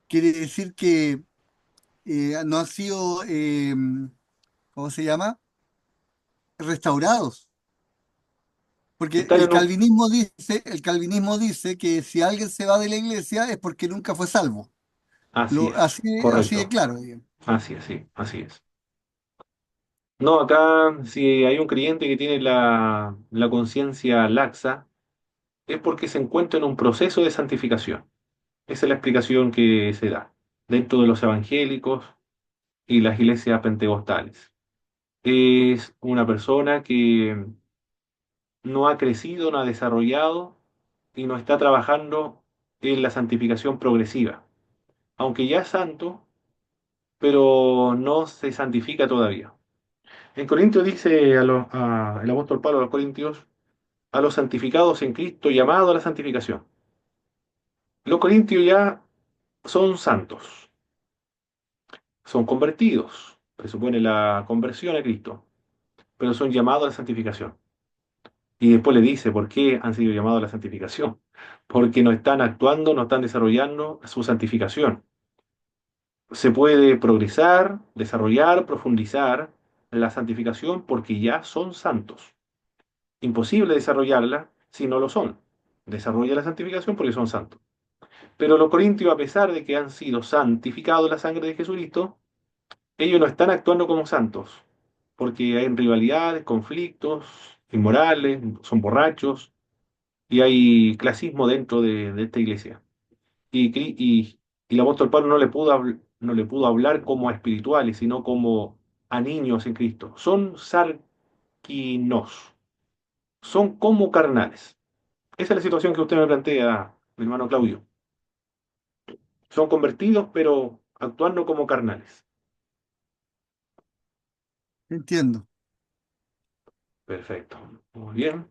Quiere decir que no han sido, ¿cómo se llama? Restaurados. Porque Están en un... el calvinismo dice que si alguien se va de la iglesia es porque nunca fue salvo. Así es, Así de correcto. claro, digamos. Así es, sí, así es. No, acá si hay un creyente que tiene la conciencia laxa, es porque se encuentra en un proceso de santificación. Esa es la explicación que se da dentro de los evangélicos y las iglesias pentecostales. Es una persona que no ha crecido, no ha desarrollado y no está trabajando en la santificación progresiva. Aunque ya es santo, pero no se santifica todavía. En Corintios dice el apóstol Pablo a los Corintios, a los santificados en Cristo, llamado a la santificación. Los Corintios ya son santos, son convertidos, presupone la conversión a Cristo, pero son llamados a la santificación. Y después le dice por qué han sido llamados a la santificación. Porque no están actuando, no están desarrollando su santificación. Se puede progresar, desarrollar, profundizar la santificación porque ya son santos. Imposible desarrollarla si no lo son. Desarrolla la santificación porque son santos. Pero los corintios, a pesar de que han sido santificados en la sangre de Jesucristo, ellos no están actuando como santos, porque hay rivalidades, conflictos, inmorales, son borrachos, y hay clasismo dentro de esta iglesia. Y el apóstol Pablo no le pudo hablar como a espirituales, sino como a niños en Cristo. Son sarquinos, son como carnales. Esa es la situación que usted me plantea, mi hermano Claudio. Son convertidos, pero actuando como carnales. Entiendo. Perfecto. Muy bien.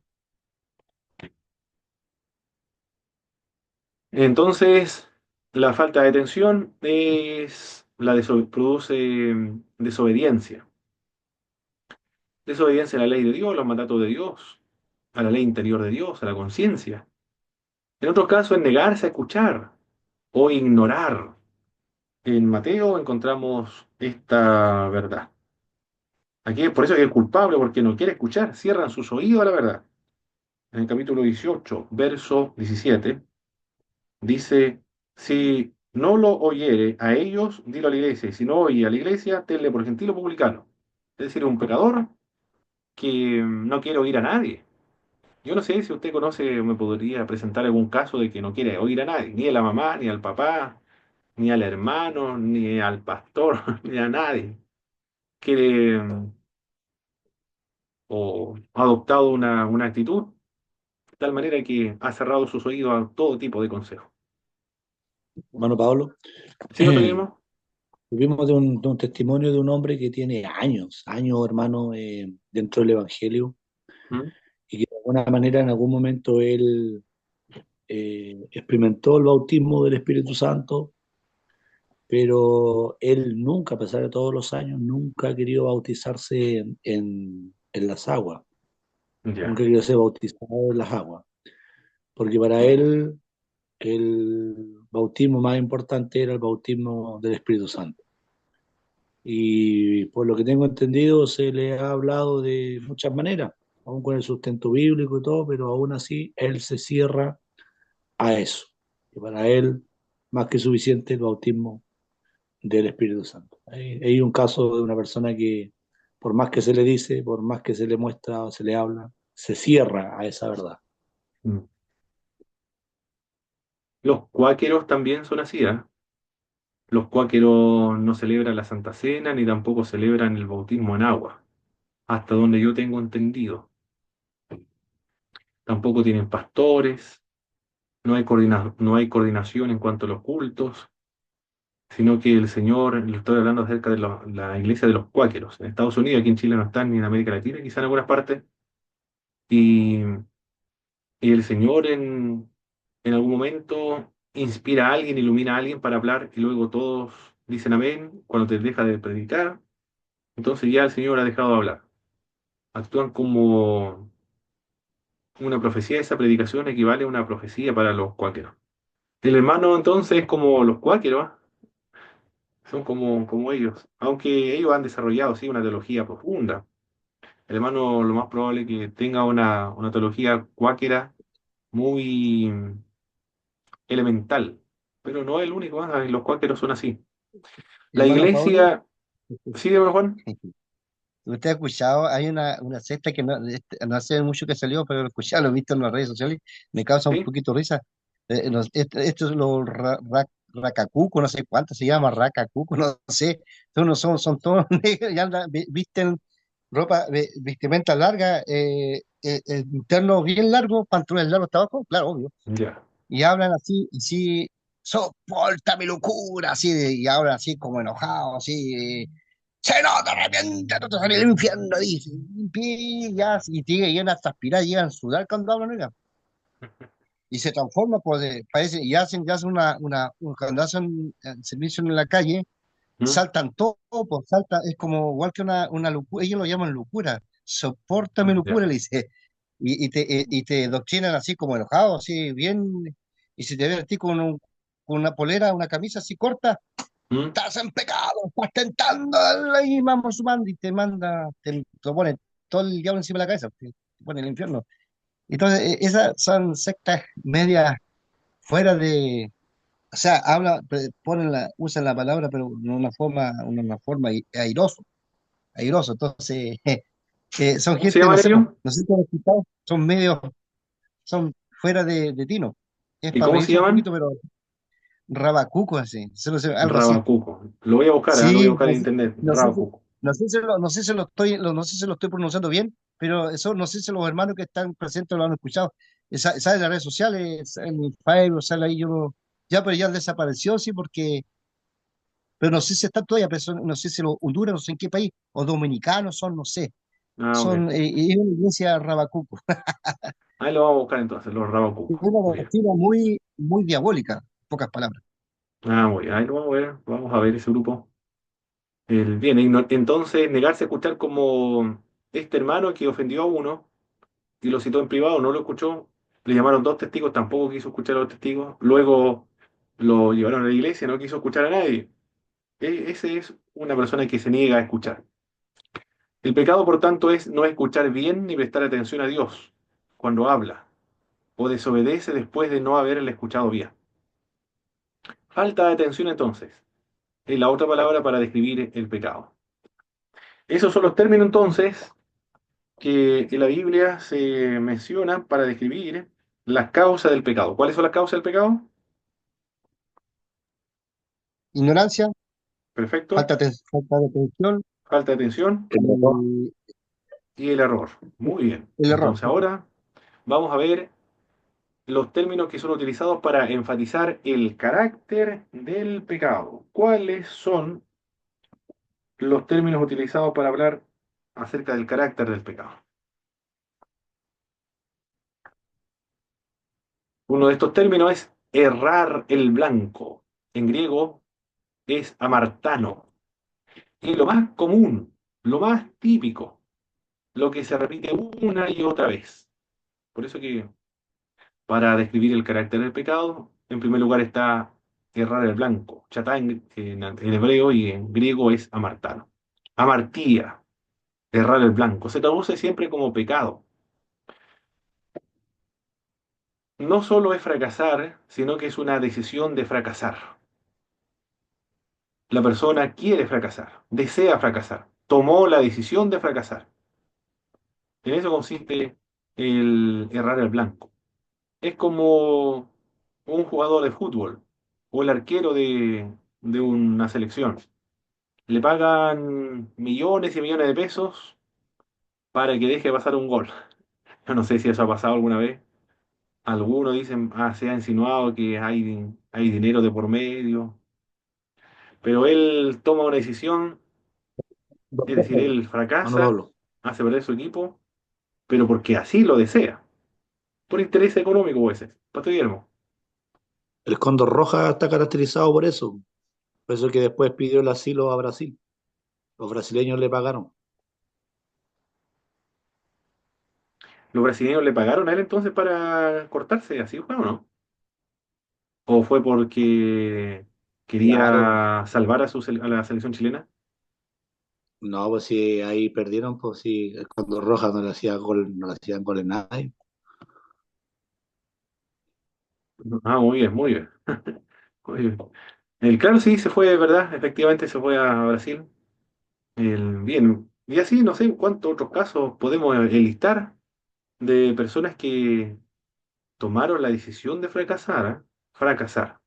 Entonces, la falta de atención produce desobediencia. Desobediencia a la ley de Dios, a los mandatos de Dios, a la ley interior de Dios, a la conciencia. En otros casos es negarse a escuchar o ignorar. En Mateo encontramos esta verdad. Aquí por eso es que el culpable, porque no quiere escuchar, cierran sus oídos a la verdad. En el capítulo 18, verso 17, dice, si no lo oyere a ellos, dilo a la iglesia, y si no oye a la iglesia, tenle por gentil o publicano. Es decir, un pecador que no quiere oír a nadie. Yo no sé si usted conoce o me podría presentar algún caso de que no quiere oír a nadie, ni a la mamá, ni al papá, ni al hermano, ni al pastor, ni a nadie. Quiere o ha adoptado una actitud de tal manera que ha cerrado sus oídos a todo tipo de consejos. Hermano Pablo, ¿Sí, Pastor Guillermo? vimos de un testimonio de un hombre que tiene años, años, hermano, dentro del Evangelio, ¿Mm? y que de alguna manera en algún momento él experimentó el bautismo del Espíritu Santo, pero él nunca, a pesar de todos los años, nunca ha querido bautizarse en las aguas, nunca Ya. ha querido ser bautizado en las aguas, porque para él el bautismo más importante era el bautismo del Espíritu Santo. Y por lo que tengo entendido, se le ha hablado de muchas maneras, aún con el sustento bíblico y todo, pero aún así él se cierra a eso. Y para él, más que suficiente el bautismo del Espíritu Santo. Hay un caso de una persona que, por más que se le dice, por más que se le muestra o se le habla, se cierra a esa verdad. Mm. Los cuáqueros también son así, ¿eh? Los cuáqueros no celebran la Santa Cena ni tampoco celebran el bautismo en agua, hasta donde yo tengo entendido. Tampoco tienen pastores, no hay coordinación en cuanto a los cultos, sino que el Señor, le estoy hablando acerca de la iglesia de los cuáqueros. En Estados Unidos, aquí en Chile no están, ni en América Latina, quizá en algunas partes. Y, y el Señor en algún momento inspira a alguien, ilumina a alguien para hablar, y luego todos dicen amén cuando te deja de predicar. Entonces ya el Señor ha dejado de hablar. Actúan como una profecía, esa predicación equivale a una profecía para los cuáqueros. El hermano entonces es como los cuáqueros, ¿ah? Son como ellos, aunque ellos han desarrollado sí una teología profunda. El hermano lo más probable es que tenga una teología cuáquera muy elemental, pero no es el único, ¿ah? Los cuáqueros son así. La Hermano Pablo, iglesia, sí, hermano Juan, usted ha escuchado, hay una secta que no, no hace mucho que salió, pero lo he escuchado, lo he visto en las redes sociales, me causa un sí, poquito risa. Esto es los racacuco, no sé cuánto se llama, racacuco, no sé, son todos negros, y visten ropa, vestimenta larga, interno bien largo, pantalones largos hasta abajo, claro, obvio, ya. y hablan así, así, soporta mi locura, así, y hablan así como enojados, así, se nota, arrepiente, no te sale el infierno, dice. Y ya, y llegan a transpirar, llegan a sudar cuando hablan, oiga. Y se transforma, pues, parece, y hacen cuando hacen servicio en la calle, ¿Mm? saltan todo, pues, saltan, es como igual que una locura, ellos lo llaman locura, soporta mi locura, Ya. le dice, y te doctrinan así como enojado, así bien, y si te ven a ti con una polera, una camisa así corta, ¿Mm? estás en pecado, estás tentando al imam musulmán y te manda, te pone todo el diablo encima de la cabeza, te pone el infierno. Entonces, esas son sectas medias fuera de, o sea, usan la palabra, pero de una forma airoso. Entonces, son ¿Cómo se gente, no llaman sé, ellos? no sé si han escuchado, son medios, son fuera de tino. Es ¿Y para cómo se reírse un llaman? poquito, pero rabacuco así, algo así. Rabacuco. Lo voy a buscar, ¿eh? Lo voy a Sí, buscar en internet. no sé, Rabacuco. no sé si lo estoy pronunciando bien, pero eso no sé si los hermanos que están presentes lo han escuchado. Sale en las redes sociales, en el Facebook, sale ahí ya, pero ya desapareció, sí, pero no sé si están todavía, pero no sé si los Honduras, no sé en qué país, o dominicanos son, no sé, Ah, ok. es una iglesia Rabacuco. Ahí lo vamos a buscar entonces, los Es Rabacucos. una Muy bien. doctrina muy, muy diabólica, en pocas palabras. Ah, muy bien. Ahí lo vamos a ver. Vamos a ver ese grupo. Bien, entonces negarse a escuchar como este hermano que ofendió a uno y lo citó en privado, no lo escuchó, le llamaron dos testigos, tampoco quiso escuchar a los testigos, luego lo llevaron a la iglesia, no quiso escuchar a nadie. Ese es una persona que se niega a escuchar. El pecado, por tanto, es no escuchar bien ni prestar atención a Dios cuando habla, o desobedece después de no haberle escuchado bien. Falta de atención, entonces, es la otra palabra para describir el pecado. Esos son los términos, entonces, que en la Biblia se mencionan para describir las causas del pecado. ¿Cuáles son las causas del pecado? Ignorancia, Perfecto. falta de atención Falta de atención y y el error. Muy bien. el error. Entonces ahora vamos a ver los términos que son utilizados para enfatizar el carácter del pecado. ¿Cuáles son los términos utilizados para hablar acerca del carácter del pecado? Uno de estos términos es errar el blanco. En griego es amartano. Y lo más común, lo más típico, lo que se repite una y otra vez. Por eso que para describir el carácter del pecado, en primer lugar está errar el blanco. Chatá en hebreo y en griego es amartano. Amartía, errar el blanco. Se traduce siempre como pecado. No solo es fracasar, sino que es una decisión de fracasar. La persona quiere fracasar, desea fracasar, tomó la decisión de fracasar. En eso consiste el errar el blanco. Es como un jugador de fútbol o el arquero de una selección. Le pagan millones y millones de pesos para que deje pasar un gol. Yo no sé si eso ha pasado alguna vez. Algunos dicen, se ha insinuado que hay dinero de por medio, pero él toma una decisión, es decir, él Mano fracasa, Pablo, hace perder su equipo, pero porque así lo desea, por interés económico, pues, Pastor Guillermo. el Cóndor Roja está caracterizado por eso que después pidió el asilo a Brasil. Los brasileños le pagaron. ¿Los brasileños le pagaron a él entonces para cortarse? ¿Así fue o no? ¿O fue porque Claro, quería salvar a la selección chilena? no, pues si ahí perdieron, pues si el Cóndor Roja no le hacía gol, no le hacían gol en nadie. Muy bien, muy bien. Muy bien. Claro, sí, se fue, ¿verdad? Efectivamente se fue a Brasil. Bien. Y así, no sé cuántos otros casos podemos enlistar de personas que tomaron la decisión de fracasar, ¿eh? Fracasar.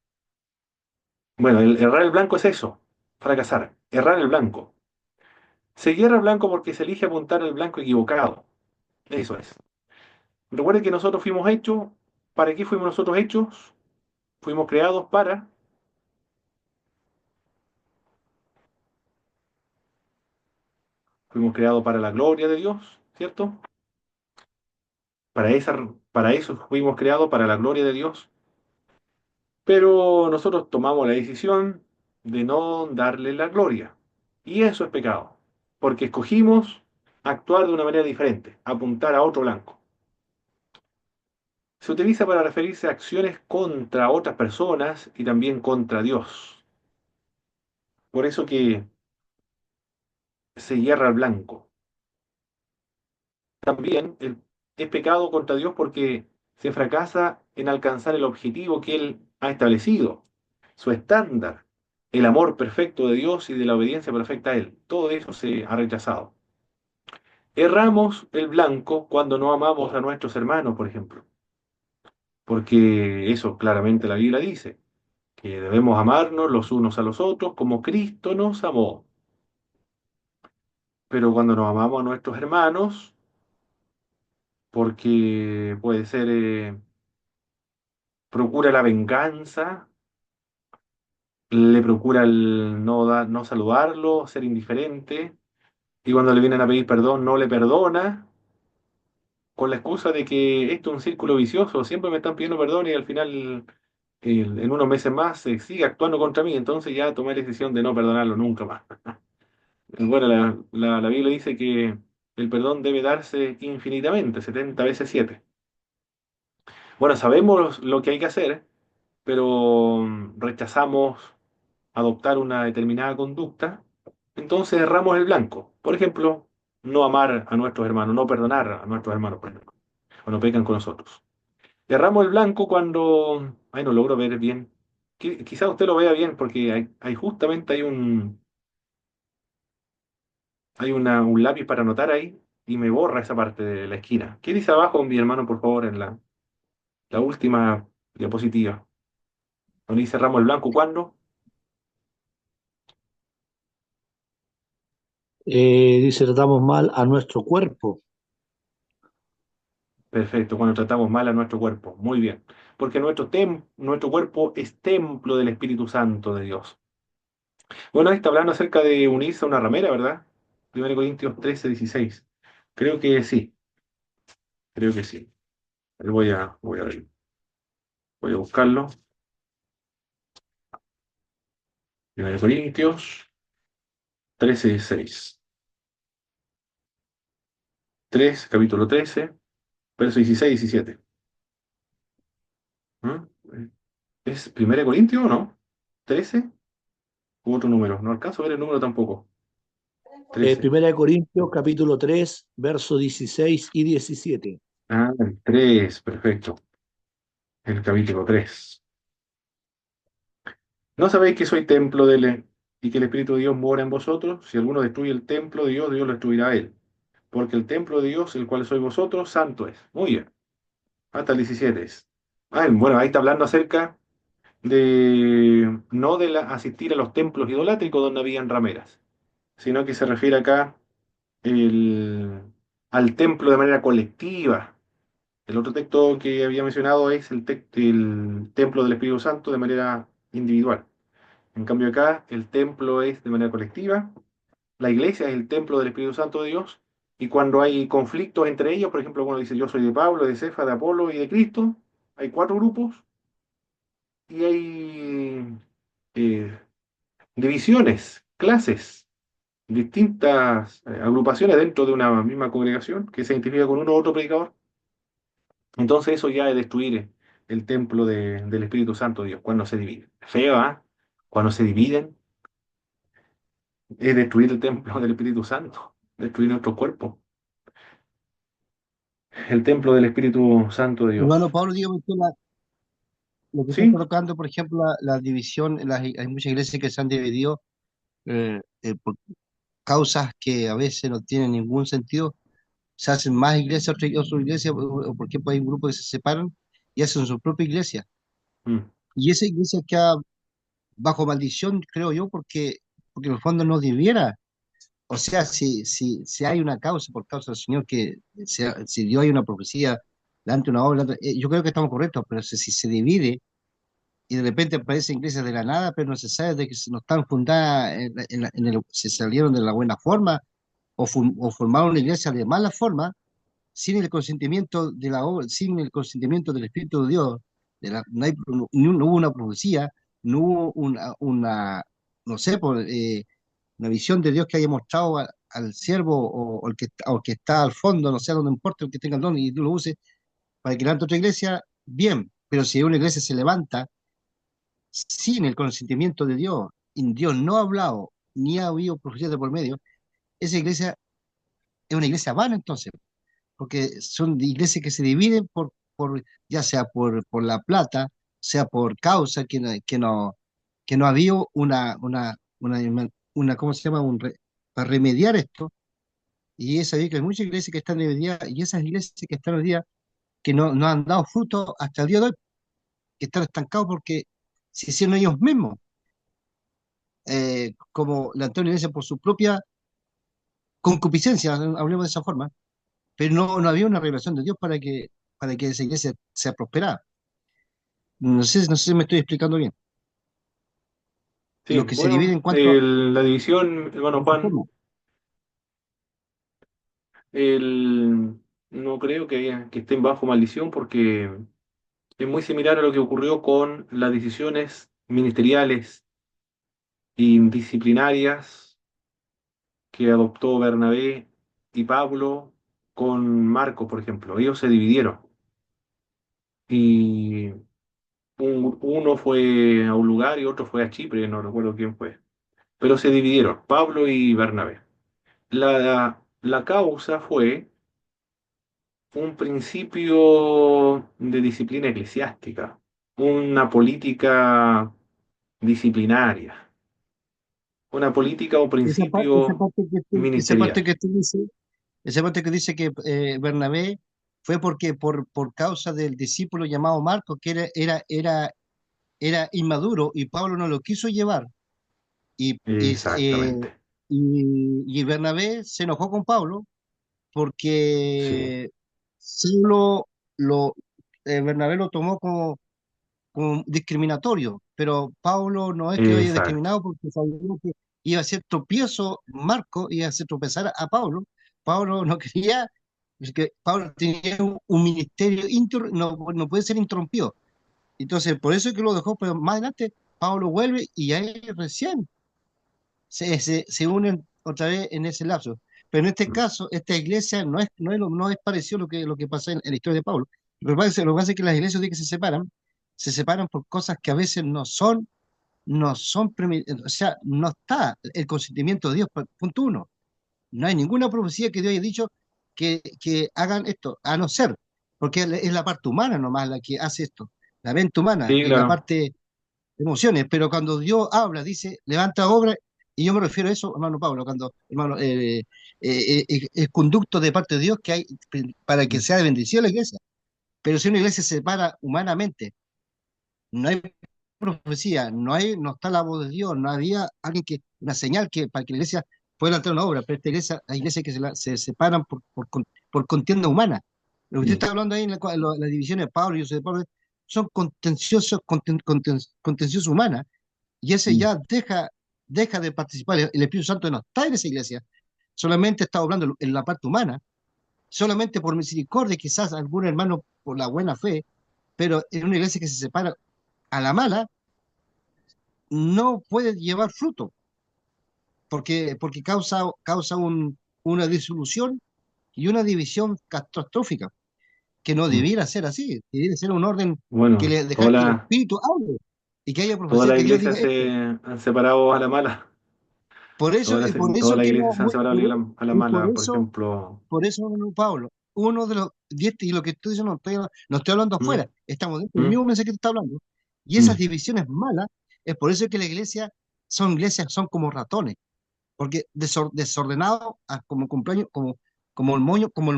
Bueno, el errar el blanco es eso, fracasar, errar el blanco. Se hierra el blanco porque se elige apuntar el blanco equivocado. Eso es. Recuerde que nosotros fuimos hechos. ¿Para qué fuimos nosotros hechos? Fuimos creados para. Fuimos creados para la gloria de Dios, ¿cierto? Para eso fuimos creados, para la gloria de Dios. Pero nosotros tomamos la decisión de no darle la gloria. Y eso es pecado. Porque escogimos actuar de una manera diferente, apuntar a otro blanco. Se utiliza para referirse a acciones contra otras personas y también contra Dios. Por eso que se hierra el blanco. También es pecado contra Dios porque se fracasa en alcanzar el objetivo que Él ha establecido, su estándar, el amor perfecto de Dios y de la obediencia perfecta a Él. Todo eso se ha rechazado. Erramos el blanco cuando no amamos a nuestros hermanos, por ejemplo, porque eso claramente la Biblia dice, que debemos amarnos los unos a los otros como Cristo nos amó. Pero cuando nos amamos a nuestros hermanos, porque puede ser procura la venganza, le procura el no saludarlo, ser indiferente, y cuando le vienen a pedir perdón no le perdona, con la excusa de que esto es un círculo vicioso, siempre me están pidiendo perdón y al final, en unos meses más, se sigue actuando contra mí, entonces ya tomé la decisión de no perdonarlo nunca más. Bueno, la Biblia dice que el perdón debe darse infinitamente, 70 veces 7. Bueno, sabemos lo que hay que hacer, pero rechazamos adoptar una determinada conducta, entonces erramos el blanco. Por ejemplo, no amar a nuestros hermanos, no perdonar a nuestros hermanos, por ejemplo, cuando pecan con nosotros. Erramos el blanco cuando, ay, no logro ver bien. Quizá usted lo vea bien porque justamente un lápiz para anotar ahí y me borra esa parte de la esquina. ¿Qué dice abajo, mi hermano, por favor, en la última diapositiva? Donde dice cerramos el blanco, ¿cuándo? Dice, tratamos mal a nuestro cuerpo. Perfecto, cuando tratamos mal a nuestro cuerpo. Muy bien. Porque nuestro cuerpo es templo del Espíritu Santo de Dios. Bueno, ahí está hablando acerca de unirse a una ramera, ¿verdad? 1 Corintios 13:16. Creo que sí, creo que sí. Voy a buscarlo. 1 Corintios 13:16. capítulo 13, versos 16 y 17. ¿Mm? ¿Es 1 Corintios o no? ¿13? U otro número. No alcanzo a ver el número tampoco. 13. Primera de Corintios, capítulo 3 versos 16 y 17. Ah, el 3, perfecto. El capítulo 3. ¿No sabéis que soy templo y que el Espíritu de Dios mora en vosotros? Si alguno destruye el templo de Dios, Dios lo destruirá a él. Porque el templo de Dios, el cual sois vosotros, santo es. Muy bien. Hasta el 17 es. Bueno, ahí está hablando acerca de no de asistir a los templos idolátricos donde habían rameras, sino que se refiere acá el- al templo de manera colectiva. El otro texto que había mencionado es el templo del Espíritu Santo de manera individual. En cambio acá el templo es de manera colectiva, la iglesia es el templo del Espíritu Santo de Dios, y cuando hay conflictos entre ellos, por ejemplo, uno dice yo soy de Pablo, de Cefa, de Apolo y de Cristo, hay cuatro grupos y hay eh, divisiones, clases, distintas agrupaciones dentro de una misma congregación que se identifica con uno u otro predicador. Entonces eso ya es destruir el templo del Espíritu Santo de Dios, cuando se divide. Feo, ¿ah? Cuando se dividen, es destruir el templo del Espíritu Santo, destruir nuestro cuerpo, el templo del Espíritu Santo de Hermano Dios. Pablo, dígame usted lo que está ¿Sí? colocando, por ejemplo, la división, hay muchas iglesias que se han dividido por causas que a veces no tienen ningún sentido. Se hacen más iglesias, otras iglesias, o por ejemplo hay un grupo que se separan y hacen su propia iglesia. Mm, Y esa iglesia queda bajo maldición, creo yo, porque en el fondo no debiera. O sea, si hay una causa por causa del Señor, si Dios hay una profecía, delante una obra, yo creo que estamos correctos, pero si se divide y de repente aparecen iglesias de la nada, pero no se sabe de que no están fundadas, se salieron de la buena forma o formaron una iglesia de mala forma, sin el consentimiento de la obra, sin el consentimiento del Espíritu de Dios, no, no hubo una profecía, no hubo no sé, una visión de Dios que haya mostrado al siervo o el que está al fondo, no sé, no importa el que tenga el don y tú lo uses para que levante otra iglesia, bien, pero si una iglesia se levanta sin el consentimiento de Dios, y Dios no ha hablado, ni ha habido profecías de por medio, esa iglesia es una iglesia vana entonces, porque son iglesias que se dividen ya sea por la plata, sea por causa que no ha habido ¿cómo se llama? Para remediar esto, y es ahí que hay muchas iglesias que están divididas, y esas iglesias que están hoy día, que no han dado fruto hasta el día de hoy, que están estancados porque se hicieron ellos mismos, como la Antonio Iglesia por su propia concupiscencia, hablemos de esa forma, pero no había una revelación de Dios para que esa iglesia sea prosperada. No sé si me estoy explicando bien. sí, Lo que se divide bueno, en cuanto a la división, hermano esa Juan, forma. no creo que estén bajo maldición porque es muy similar a lo que ocurrió con las decisiones ministeriales y disciplinarias que adoptó Bernabé y Pablo con Marcos, por ejemplo. Ellos se dividieron y uno fue a un lugar y otro fue a Chipre, no recuerdo quién fue. Pero se dividieron, Pablo y Bernabé. La causa fue un principio de disciplina eclesiástica, una política disciplinaria, una política o Esa principio parte que esa ministerial. parte que tú dices, esa parte que dice que Bernabé fue porque por causa del discípulo llamado Marco, que era inmaduro y Pablo no lo quiso llevar. Y, y, eh, Exactamente. y Bernabé se enojó con Pablo Sí, porque Saulo Bernabé lo tomó como discriminatorio, pero Pablo no es que haya exacto. discriminado porque sabía que iba a ser tropiezo Marco, iba a hacer tropezar a Pablo. Pablo no quería, es que Pablo tenía un ministerio, no puede ser interrumpido. Entonces, por eso es que lo dejó, pero más adelante Pablo vuelve y ahí recién se unen otra vez en ese lapso. Pero en este caso, esta iglesia no es parecido a lo que pasa en la historia de Pablo. Lo que pasa es que las iglesias de que se separan por cosas que a veces o sea, no está el consentimiento de Dios, punto uno. No hay ninguna profecía que Dios haya dicho que hagan esto, a no ser, porque es la parte humana nomás la que hace esto, la mente humana, Sí, es la claro. parte de emociones, pero cuando Dios habla, dice, levanta obra, y yo me refiero a eso, hermano Pablo, cuando, hermano, es conducto de parte de Dios que hay para que sea de bendición la iglesia, pero si una iglesia se separa humanamente, no hay profecía, no está la voz de Dios, no había alguien una señal para que la iglesia pueda levantar una obra, pero esta iglesia, hay iglesias que se separan por contienda humana. Lo que usted está hablando ahí en las divisiones de Pablo y yo soy de Pablo, son contenciosos humanas, y ese ya deja de participar. El Espíritu Santo no está en esa iglesia, solamente está obrando en la parte humana, solamente por misericordia, quizás algún hermano por la buena fe, pero en una iglesia que se separa a la mala, no puede llevar fruto, porque causa una disolución y una división catastrófica, que no Mm. debiera ser así, debiera ser un orden que Bueno, le dejar que el Espíritu hable y que haya todas profecía las que Dios iglesias diga se esto. han separado a la mala. Por eso, por Todas eso las que iglesias se han separado a la y por mala. Por eso, ejemplo, por eso, hermano Pablo, uno de los, y lo que estoy diciendo, no estoy hablando mm, afuera, estamos dentro del mm, mismo mensaje que está hablando. Y esas mm, divisiones malas, es por eso que la iglesia son como ratones, porque desordenados como cumpleaños, como el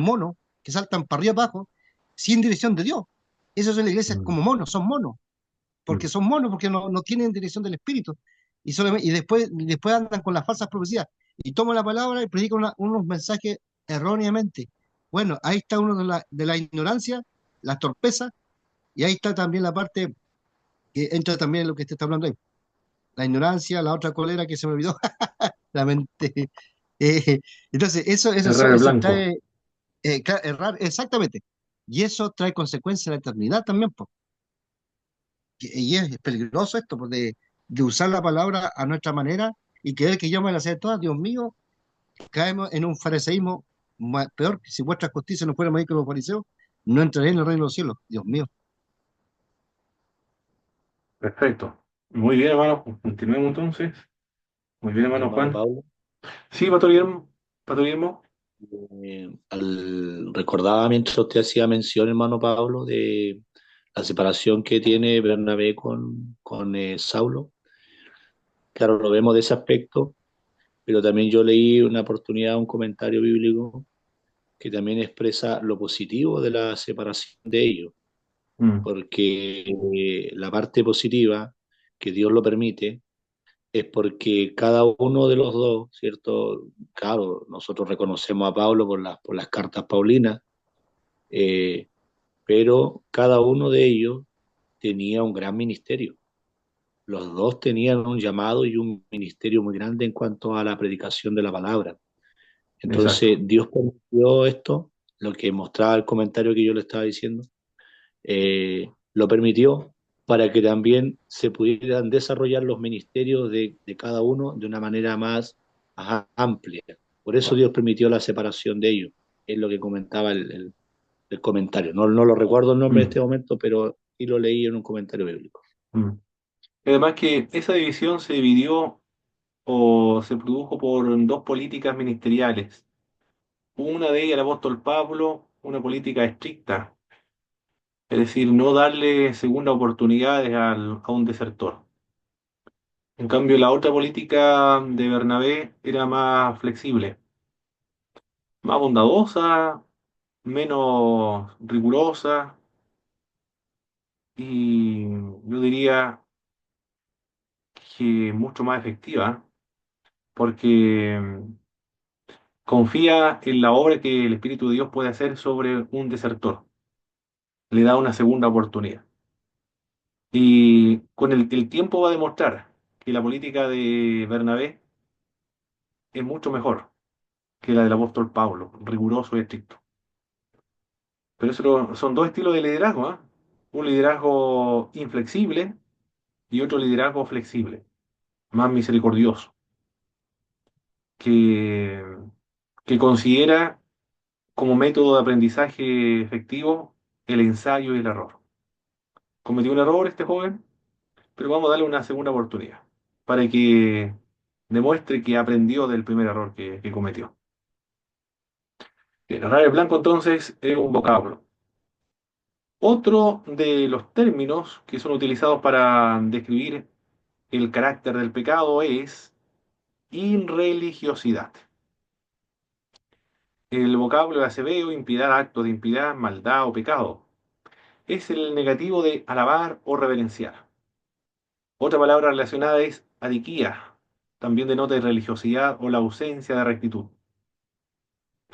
mono, que saltan para arriba y abajo, sin dirección de Dios. Esas son las iglesias mm, como monos, son monos, porque mm. son monos, porque no tienen dirección del Espíritu. Y después andan con las falsas profecías y toman la palabra y predican unos mensajes erróneamente. Bueno, ahí está uno de la ignorancia, la torpeza, y ahí está también la parte que entra también en lo que usted está hablando ahí. La ignorancia, la otra colera que se me olvidó, la mente. Eh, entonces, Errar el eso blanco. trae errar, exactamente. Y eso trae consecuencias en la eternidad también, po. Y es peligroso esto, pues, de usar la palabra a nuestra manera y creer que yo me la sé todas. Dios mío, caemos en un fariseísmo peor, que si vuestra justicia no fuera mayor que los fariseos, no entraré en el reino de los cielos. Dios mío. Perfecto. Muy bien, hermano. Continuemos entonces. Muy bien, hermano Hermano Juan. Pablo, Sí, Pato Guillermo. Pato Guillermo. recordaba mientras usted hacía mención, hermano Pablo, de la separación que tiene Bernabé con Saulo. Claro, lo vemos de ese aspecto, pero también yo leí una oportunidad, un comentario bíblico que también expresa lo positivo de la separación de ellos, Mm, porque la parte positiva, que Dios lo permite, es porque cada uno de los dos, ¿cierto? Claro, nosotros reconocemos a Pablo por las cartas paulinas, eh, pero cada uno de ellos tenía un gran ministerio. Los dos tenían un llamado y un ministerio muy grande en cuanto a la predicación de la palabra. Entonces, exacto. Dios permitió esto, lo que mostraba el comentario que yo le estaba diciendo, lo permitió para que también se pudieran desarrollar los ministerios de cada uno de una manera más amplia. Por eso Dios permitió la separación de ellos, es lo que comentaba el comentario. No, no lo recuerdo el nombre en Mm, este momento, pero sí lo leí en un comentario bíblico. mm. Además que esa división se dividió o se produjo por dos políticas ministeriales. Una de ellas, el apóstol Pablo, una política estricta, es decir, no darle segunda oportunidades a un desertor. En cambio, la otra política de Bernabé era más flexible, más bondadosa, menos rigurosa y yo diría que mucho más efectiva, porque confía en la obra que el Espíritu de Dios puede hacer sobre un desertor, le da una segunda oportunidad. Y con el tiempo va a demostrar que la política de Bernabé es mucho mejor que la del apóstol Pablo, riguroso y estricto. Pero eso son dos estilos de liderazgo, ¿ah? Un liderazgo inflexible y otro liderazgo flexible, más misericordioso, que, que considera como método de aprendizaje efectivo el ensayo y el error. Cometió un error este joven, pero vamos a darle una segunda oportunidad para que demuestre que aprendió del primer error que cometió. Bien, errar el blanco entonces es un vocablo. Otro de los términos que son utilizados para describir el carácter del pecado es irreligiosidad. El vocablo de acebeo, impiedad, acto de impiedad, maldad o pecado. Es el negativo de alabar o reverenciar. Otra palabra relacionada es adiquía, también denota irreligiosidad o la ausencia de rectitud.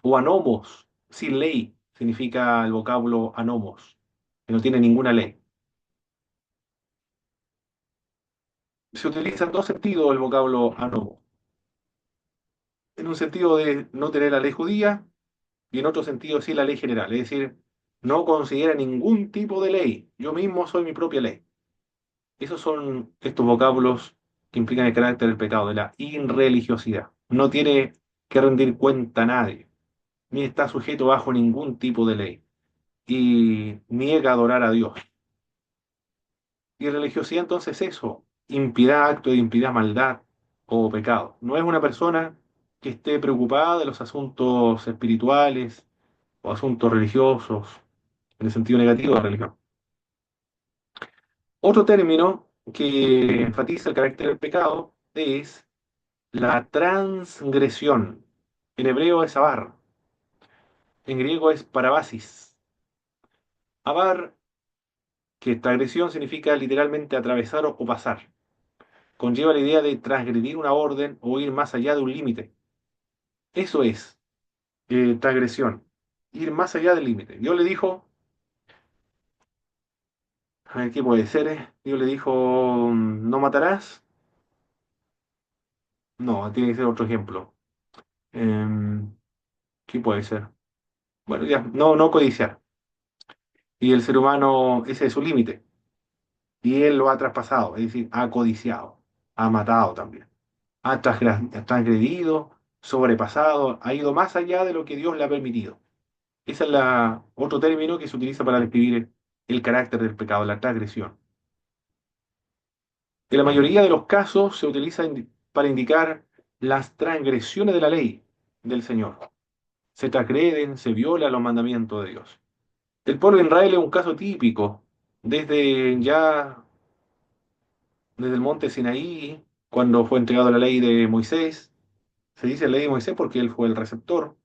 O anomos, sin ley, significa el vocablo anomos, que no tiene ninguna ley. Se utiliza en dos sentidos el vocablo anomo. En un sentido de no tener la ley judía y en otro sentido sí la ley general, es decir, no considera ningún tipo de ley. Yo mismo soy mi propia ley. Esos son estos vocablos que implican el carácter del pecado, de la irreligiosidad. No tiene que rendir cuenta a nadie, ni está sujeto bajo ningún tipo de ley, y niega adorar a Dios. Y religiosidad entonces es eso, impiedad, acto de impiedad, maldad o pecado. No es una persona que esté preocupada de los asuntos espirituales o asuntos religiosos, en el sentido negativo de religión. Otro término que enfatiza el carácter del pecado es la transgresión. En hebreo es avar, en griego es parabasis. Avar, que transgresión significa literalmente atravesar o pasar. Conlleva la idea de transgredir una orden o ir más allá de un límite. Eso es transgresión, ir más allá del límite. Dios le dijo, a ver qué puede ser, Dios le dijo, no matarás. No, tiene que ser otro ejemplo. Em, ¿Qué puede ser? Bueno, ya, no codiciar. Y el ser humano, ese es su límite. Y él lo ha traspasado, es decir, ha codiciado, ha matado también, ha transgredido, sobrepasado, ha ido más allá de lo que Dios le ha permitido. Ese es otro término que se utiliza para describir el carácter del pecado, la transgresión. En la mayoría de los casos se utiliza para indicar las transgresiones de la ley del Señor. Se transgreden, se violan los mandamientos de Dios. El pueblo de Israel es un caso típico, desde ya, desde el monte Sinaí, cuando fue entregada la ley de Moisés. Se dice ley de Moisés porque él fue el receptor,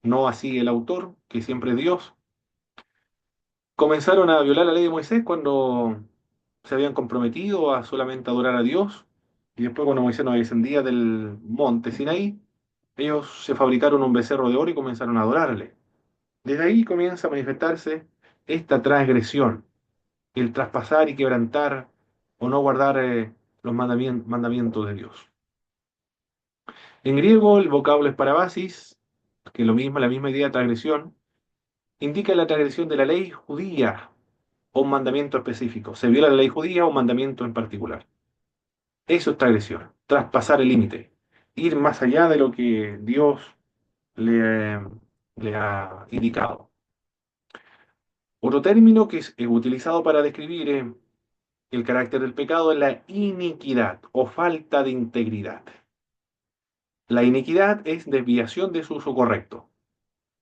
no así el autor, que siempre es Dios. Comenzaron a violar la ley de Moisés cuando se habían comprometido a solamente adorar a Dios. Y después, cuando Moisés no descendía del monte Sinaí, ellos se fabricaron un becerro de oro y comenzaron a adorarle. Desde ahí comienza a manifestarse esta transgresión, el traspasar y quebrantar o no guardar los mandamientos de Dios. En griego, el vocablo es parabasis, que es lo mismo, la misma idea de transgresión, indica la transgresión de la ley judía o un mandamiento específico. Se viola la ley judía o un mandamiento en particular. Eso es transgresión, traspasar el límite, ir más allá de lo que Dios le, le ha indicado. Otro término que es utilizado para describir el carácter del pecado es la iniquidad o falta de integridad. La iniquidad es desviación de su uso correcto.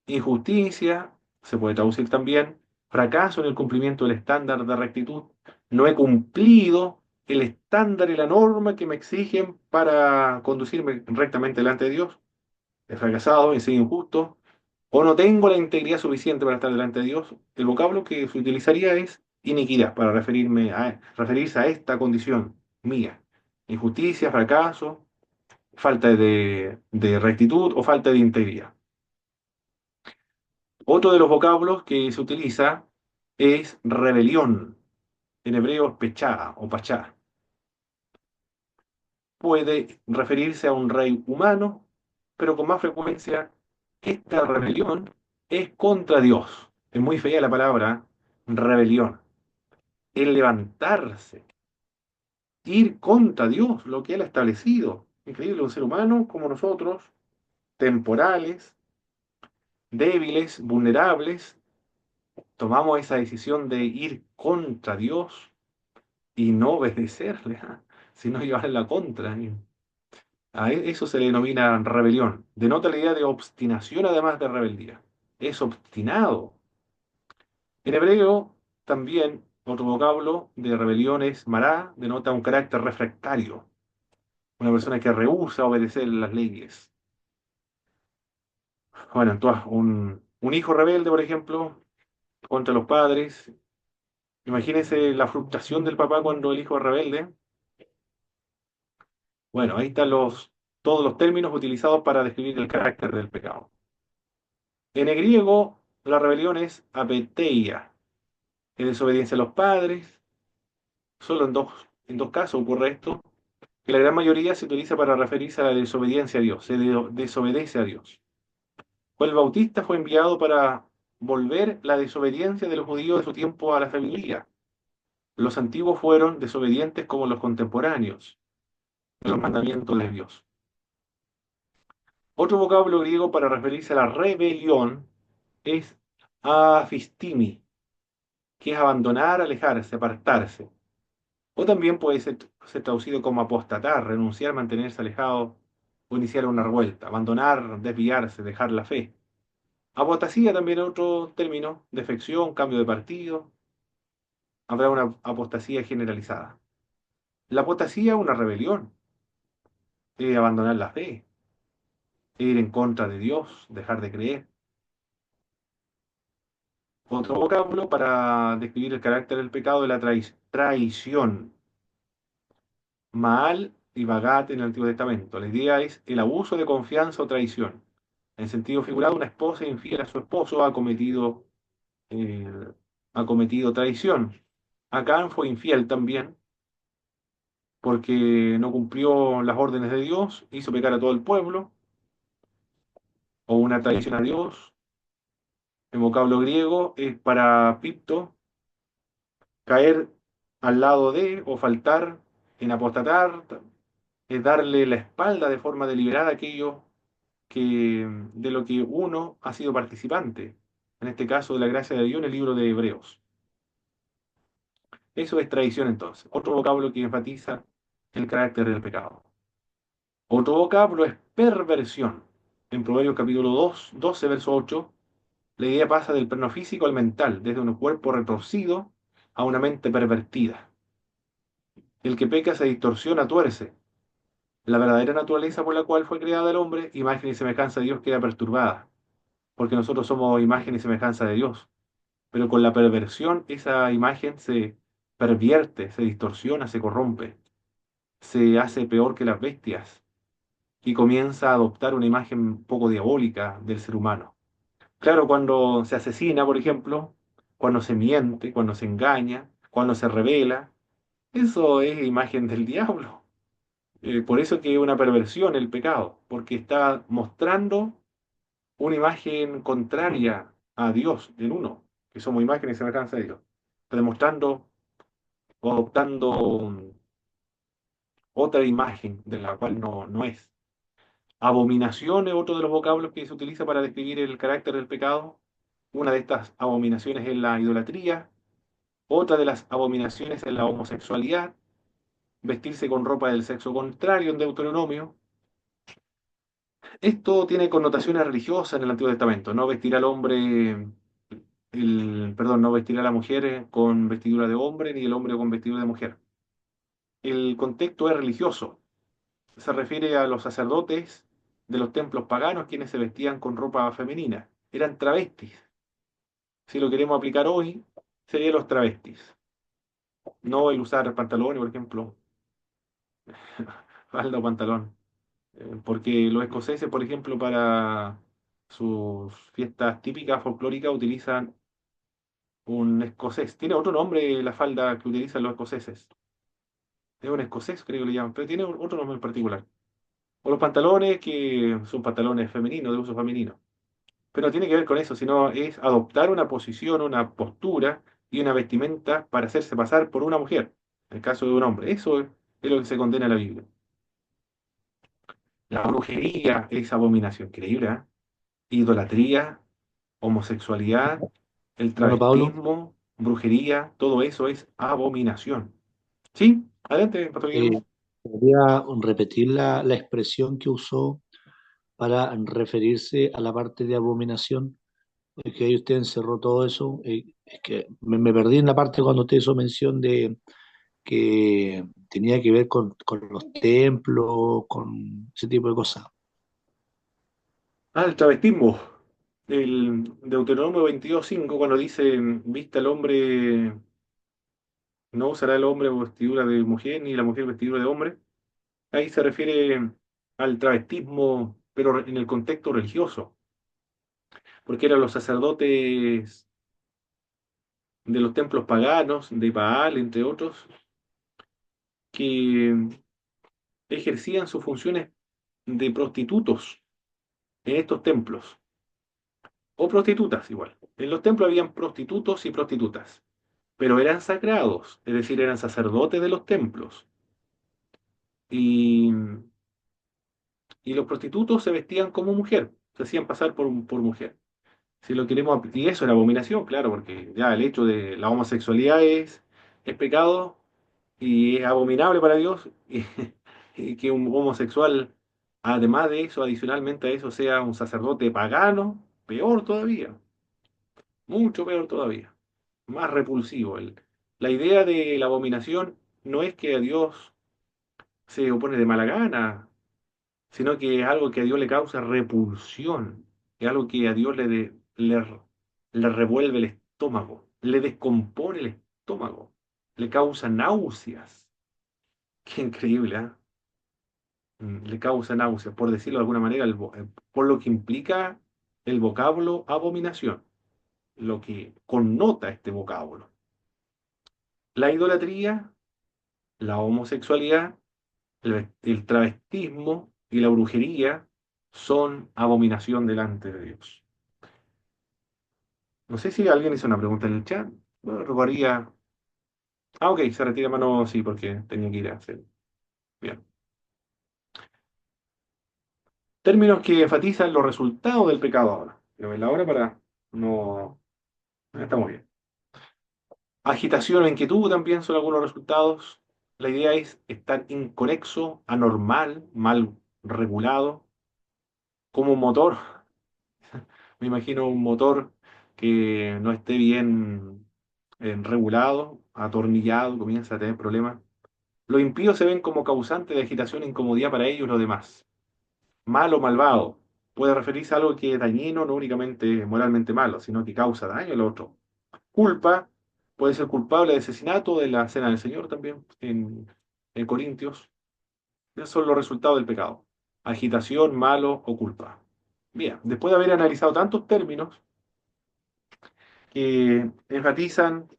Injusticia, se puede traducir también, fracaso en el cumplimiento del estándar de rectitud. No he cumplido el estándar y la norma que me exigen para conducirme rectamente delante de Dios. He fracasado, he sido injusto, o no tengo la integridad suficiente para estar delante de Dios. El vocablo que se utilizaría es iniquidad para referirse a esta condición mía. Injusticia, fracaso, falta de rectitud o falta de integridad. Otro de los vocablos que se utiliza es rebelión. En hebreo es pechá o pachá. Puede referirse a un rey humano, pero con más frecuencia esta rebelión es contra Dios. Es muy fea la palabra rebelión. El levantarse, ir contra Dios, lo que Él ha establecido. Increíble, un ser humano como nosotros, temporales, débiles, vulnerables, tomamos esa decisión de ir contra Dios y no obedecerle, sino llevarle la contra. Eso se le denomina rebelión. Denota la idea de obstinación además de rebeldía. Es obstinado. En hebreo también otro vocablo de rebelión es mará, denota un carácter refractario, una persona que rehúsa obedecer las leyes. Bueno, entonces un hijo rebelde, por ejemplo, contra los padres. Imagínense la frustración del papá cuando el hijo es rebelde. Bueno, ahí están todos los términos utilizados para describir el carácter del pecado. En el griego, la rebelión es apeteia, es desobediencia a los padres. Solo en dos casos ocurre esto, que la gran mayoría se utiliza para referirse a la desobediencia a Dios, desobedece a Dios. Juan el Bautista fue enviado para volver la desobediencia de los judíos de su tiempo a la sabiduría. Los antiguos fueron desobedientes como los contemporáneos, de los mandamientos de Dios. Otro vocablo griego para referirse a la rebelión es afistimi, que es abandonar, alejarse, apartarse. O también puede ser traducido como apostatar, renunciar, mantenerse alejado o iniciar una revuelta, abandonar, desviarse, dejar la fe. Apostasía también es otro término, defección, cambio de partido. Habrá una apostasía generalizada. La apostasía es una rebelión, abandonar la fe, ir en contra de Dios, dejar de creer. Otro vocablo para describir el carácter del pecado es la traición. Maal y Bagat en el Antiguo Testamento. La idea es el abuso de confianza o traición. En sentido figurado, una esposa infiel a su esposo eh, ha cometido traición. Acán fue infiel también porque no cumplió las órdenes de Dios, hizo pecar a todo el pueblo, o una traición a Dios. El vocablo griego es para pipto, caer al lado de o faltar en apostatar, es darle la espalda de forma deliberada a aquello de lo que uno ha sido participante, en este caso de la gracia de Dios en el libro de Hebreos. Eso es traición entonces, otro vocablo que enfatiza el carácter del pecado. Otro vocablo es perversión. En Proverbios capítulo 2, 12, verso 8, la idea pasa del plano físico al mental, desde un cuerpo retorcido a una mente pervertida. El que peca se distorsiona, tuerce. La verdadera naturaleza por la cual fue creada el hombre, imagen y semejanza de Dios, queda perturbada, porque nosotros somos imagen y semejanza de Dios. Pero con la perversión esa imagen se pervierte, se distorsiona, se corrompe, se hace peor que las bestias y comienza a adoptar una imagen poco diabólica del ser humano. Claro, cuando se asesina, por ejemplo, cuando se miente, cuando se engaña, cuando se revela, eso es imagen del diablo. Por eso que es una perversión el pecado, porque está mostrando una imagen contraria a Dios en uno, que somos imagen y semejanza de Dios. Está demostrando o adoptando otra imagen de la cual no es. Abominación es otro de los vocablos que se utiliza para describir el carácter del pecado. Una de estas abominaciones es la idolatría. Otra de las abominaciones es la homosexualidad, vestirse con ropa del sexo contrario en Deuteronomio. Esto tiene connotaciones religiosas en el Antiguo Testamento. No vestir al hombre, perdón, no vestir a la mujer con vestidura de hombre ni el hombre con vestidura de mujer. El contexto es religioso. Se refiere a los sacerdotes de los templos paganos quienes se vestían con ropa femenina. Eran travestis. Si lo queremos aplicar hoy, serían los travestis. No el usar pantalones, por ejemplo, falda o pantalón. Porque los escoceses, por ejemplo, para sus fiestas típicas folclóricas utilizan un escocés. Tiene otro nombre la falda que utilizan los escoceses. Es un escocés, creo que le llaman, pero tiene otro nombre en particular. O los pantalones, que son pantalones femeninos, de uso femenino. Pero no tiene que ver con eso, sino es adoptar una posición, una postura y una vestimenta para hacerse pasar por una mujer, en el caso de un hombre. Eso es lo que se condena en la Biblia. La brujería es abominación, increíble, ¿eh? Idolatría, homosexualidad, el Bueno, Pablo, travestismo, brujería, todo eso es abominación. ¿Sí? Adelante, Pastor Guillermo. podría repetir la expresión que usó para referirse a la parte de abominación. Es que ahí usted encerró todo eso. Es que me perdí en la parte cuando usted hizo mención de que tenía que ver con los templos, con ese tipo de cosas. Ah, el travestismo. El Deuteronomio 22:5, cuando dice, vista el hombre, no usará el hombre vestidura de mujer, ni la mujer vestidura de hombre. Ahí se refiere al travestismo, pero en el contexto religioso, porque eran los sacerdotes de los templos paganos, de Baal, entre otros, que ejercían sus funciones de prostitutos en estos templos, o prostitutas igual. En los templos habían prostitutos y prostitutas, pero eran sagrados, es decir, eran sacerdotes de los templos. Y, y los prostitutos se vestían como mujer, se hacían pasar por mujer. Si lo queremos, y eso era abominación, claro, porque ya el hecho de la homosexualidad es pecado y es abominable para Dios, y que un homosexual, además de eso, adicionalmente a eso, sea un sacerdote pagano, peor todavía, mucho peor todavía, más repulsivo. La idea de la abominación no es que a Dios se opone de mala gana, sino que es algo que a Dios le causa repulsión, es algo que a Dios le revuelve el estómago, le descompone el estómago, le causa náuseas. Qué increíble, ¿ah? Le causa náuseas, por decirlo de alguna manera, por lo que implica el vocablo abominación, lo que connota este vocablo. La idolatría, la homosexualidad, el travestismo y la brujería son abominación delante de Dios. No sé si alguien hizo una pregunta en el chat. Bueno, robaría. Ah, ok, se retira mano, sí, porque tenía que ir a hacer. Bien. Términos que enfatizan los resultados del pecado ahora. Pero en la hora para. No. Estamos bien. Agitación o inquietud también son algunos resultados. La idea es estar inconexo, anormal, mal regulado, como un motor. Me imagino un motor que no esté bien regulado, atornillado, comienza a tener problemas. Los impíos se ven como causantes de agitación e incomodidad para ellos y los demás. Malo, malvado. Puede referirse a algo que es dañino, no únicamente moralmente malo, sino que causa daño al otro. Culpa, puede ser culpable de asesinato de la cena del Señor también, en Corintios. Esos son los resultados del pecado. Agitación, malo o culpa. Bien, después de haber analizado tantos términos que enfatizan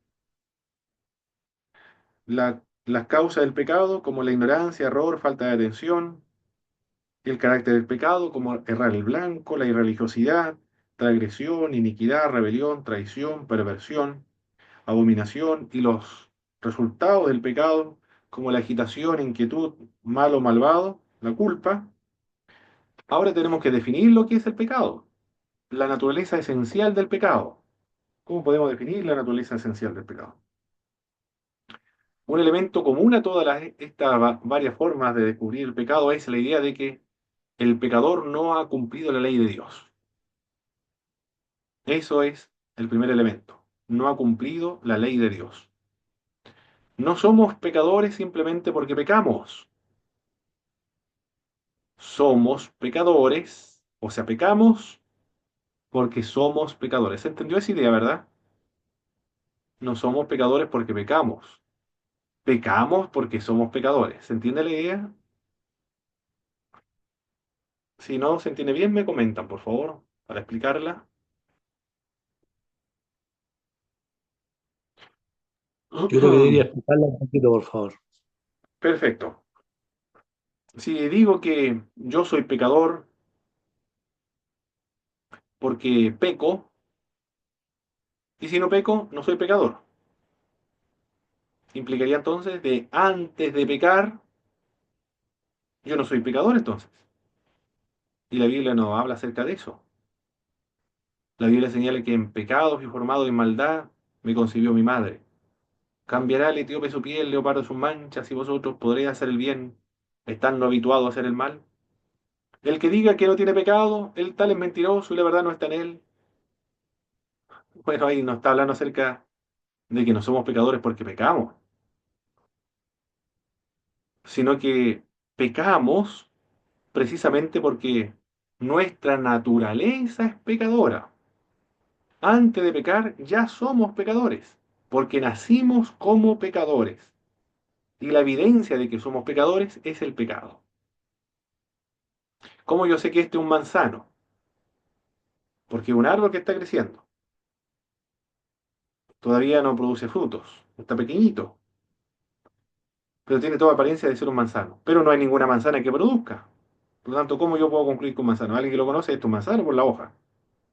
las causas del pecado, como la ignorancia, error, falta de atención, el carácter del pecado, como errar el blanco, la irreligiosidad, transgresión, iniquidad, rebelión, traición, perversión, abominación, y los resultados del pecado, como la agitación, inquietud, malo, malvado, la culpa. Ahora tenemos que definir lo que es el pecado, la naturaleza esencial del pecado. ¿Cómo podemos definir la naturaleza esencial del pecado? Un elemento común a todas estas varias formas de descubrir el pecado es la idea de que el pecador no ha cumplido la ley de Dios. Eso es el primer elemento. No ha cumplido la ley de Dios. No somos pecadores simplemente porque pecamos. Somos pecadores, o sea, pecamos porque somos pecadores. ¿Se entendió esa idea, verdad? No somos pecadores porque pecamos. Pecamos porque somos pecadores. ¿Se entiende la idea? Si no se entiende bien, me comentan, por favor, para explicarla. Yo creo que debería explicarla un poquito, por favor. Perfecto. Si digo que yo soy pecador porque peco, y si no peco, no soy pecador. Implicaría entonces de antes de pecar, yo no soy pecador entonces. Y la Biblia no habla acerca de eso. La Biblia señala que en pecados y formado en maldad me concibió mi madre. Cambiará el etíope su piel, leopardo sus manchas, y vosotros podréis hacer el bien, estando habituados a hacer el mal. El que diga que no tiene pecado, el tal es mentiroso y la verdad no está en él. Bueno, ahí nos está hablando acerca de que no somos pecadores porque pecamos, sino que pecamos precisamente porque nuestra naturaleza es pecadora. Antes de pecar ya somos pecadores, porque nacimos como pecadores. Y la evidencia de que somos pecadores es el pecado. ¿Cómo yo sé que este es un manzano? Porque es un árbol que está creciendo. Todavía no produce frutos. Está pequeñito. Pero tiene toda apariencia de ser un manzano. Pero no hay ninguna manzana que produzca. Por lo tanto, ¿cómo yo puedo concluir con manzano? Alguien que lo conoce, esto es un manzano por la hoja.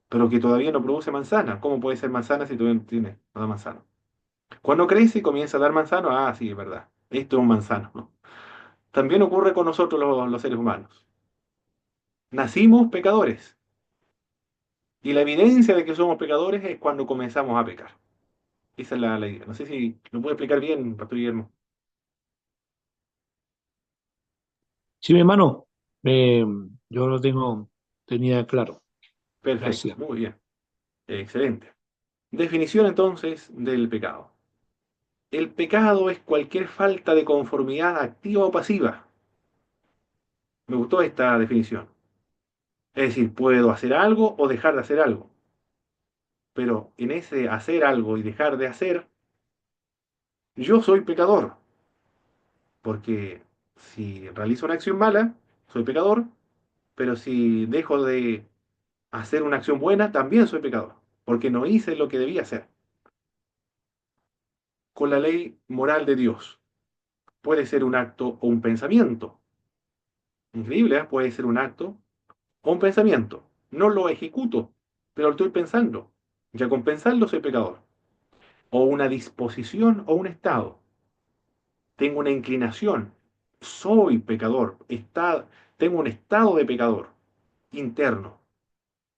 Pero que todavía no produce manzana. ¿Cómo puede ser manzana si todavía no tiene nada manzano? Cuando crece y comienza a dar manzano, ah, sí, es verdad. Esto es un manzano, ¿no? También ocurre con nosotros los seres humanos. Nacimos pecadores. Y la evidencia de que somos pecadores es cuando comenzamos a pecar. Esa es la idea. No sé si lo puede explicar bien, Pastor Guillermo. Sí, mi hermano, eh, yo tenía claro. Perfecto, Gracias. muy bien. Excelente. Definición entonces del pecado. El pecado es cualquier falta de conformidad activa o pasiva. Me gustó esta definición. Es decir, puedo hacer algo o dejar de hacer algo. Pero en ese hacer algo y dejar de hacer, yo soy pecador. Porque si realizo una acción mala, soy pecador. Pero si dejo de hacer una acción buena, también soy pecador. Porque no hice lo que debía hacer. Con la ley moral de Dios, puede ser un acto o un pensamiento. Increíble, ¿eh? Puede ser un acto o un pensamiento. No lo ejecuto, pero lo estoy pensando. Ya con pensarlo soy pecador. O una disposición o un estado. Tengo una inclinación. Soy pecador. Tengo un estado de pecador interno.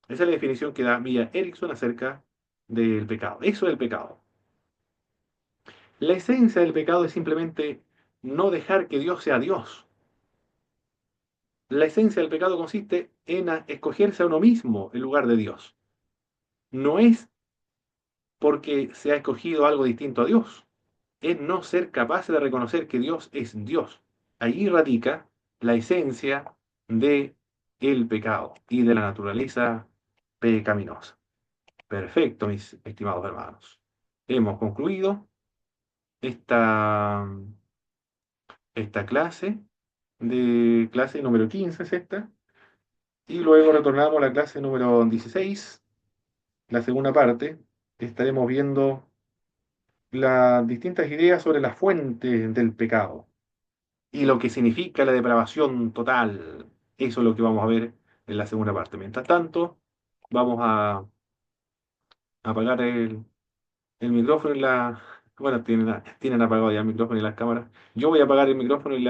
Esa es la definición que da Mia Erickson acerca del pecado. Eso es el pecado. La esencia del pecado es simplemente no dejar que Dios sea Dios. La esencia del pecado consiste en escogerse a uno mismo en lugar de Dios. No es porque se ha escogido algo distinto a Dios, es no ser capaz de reconocer que Dios es Dios. Allí radica la esencia de el pecado y de la naturaleza pecaminosa. Perfecto, mis estimados hermanos. Hemos concluido esta, esta clase número 15 es esta, y luego retornamos a la clase número 16, la segunda parte. Estaremos viendo las distintas ideas sobre la fuente del pecado y lo que significa la depravación total. Eso es lo que vamos a ver en la segunda parte. Mientras tanto, vamos a apagar el micrófono y la... Bueno, tienen apagado ya el micrófono y las cámaras. Yo voy a apagar el micrófono y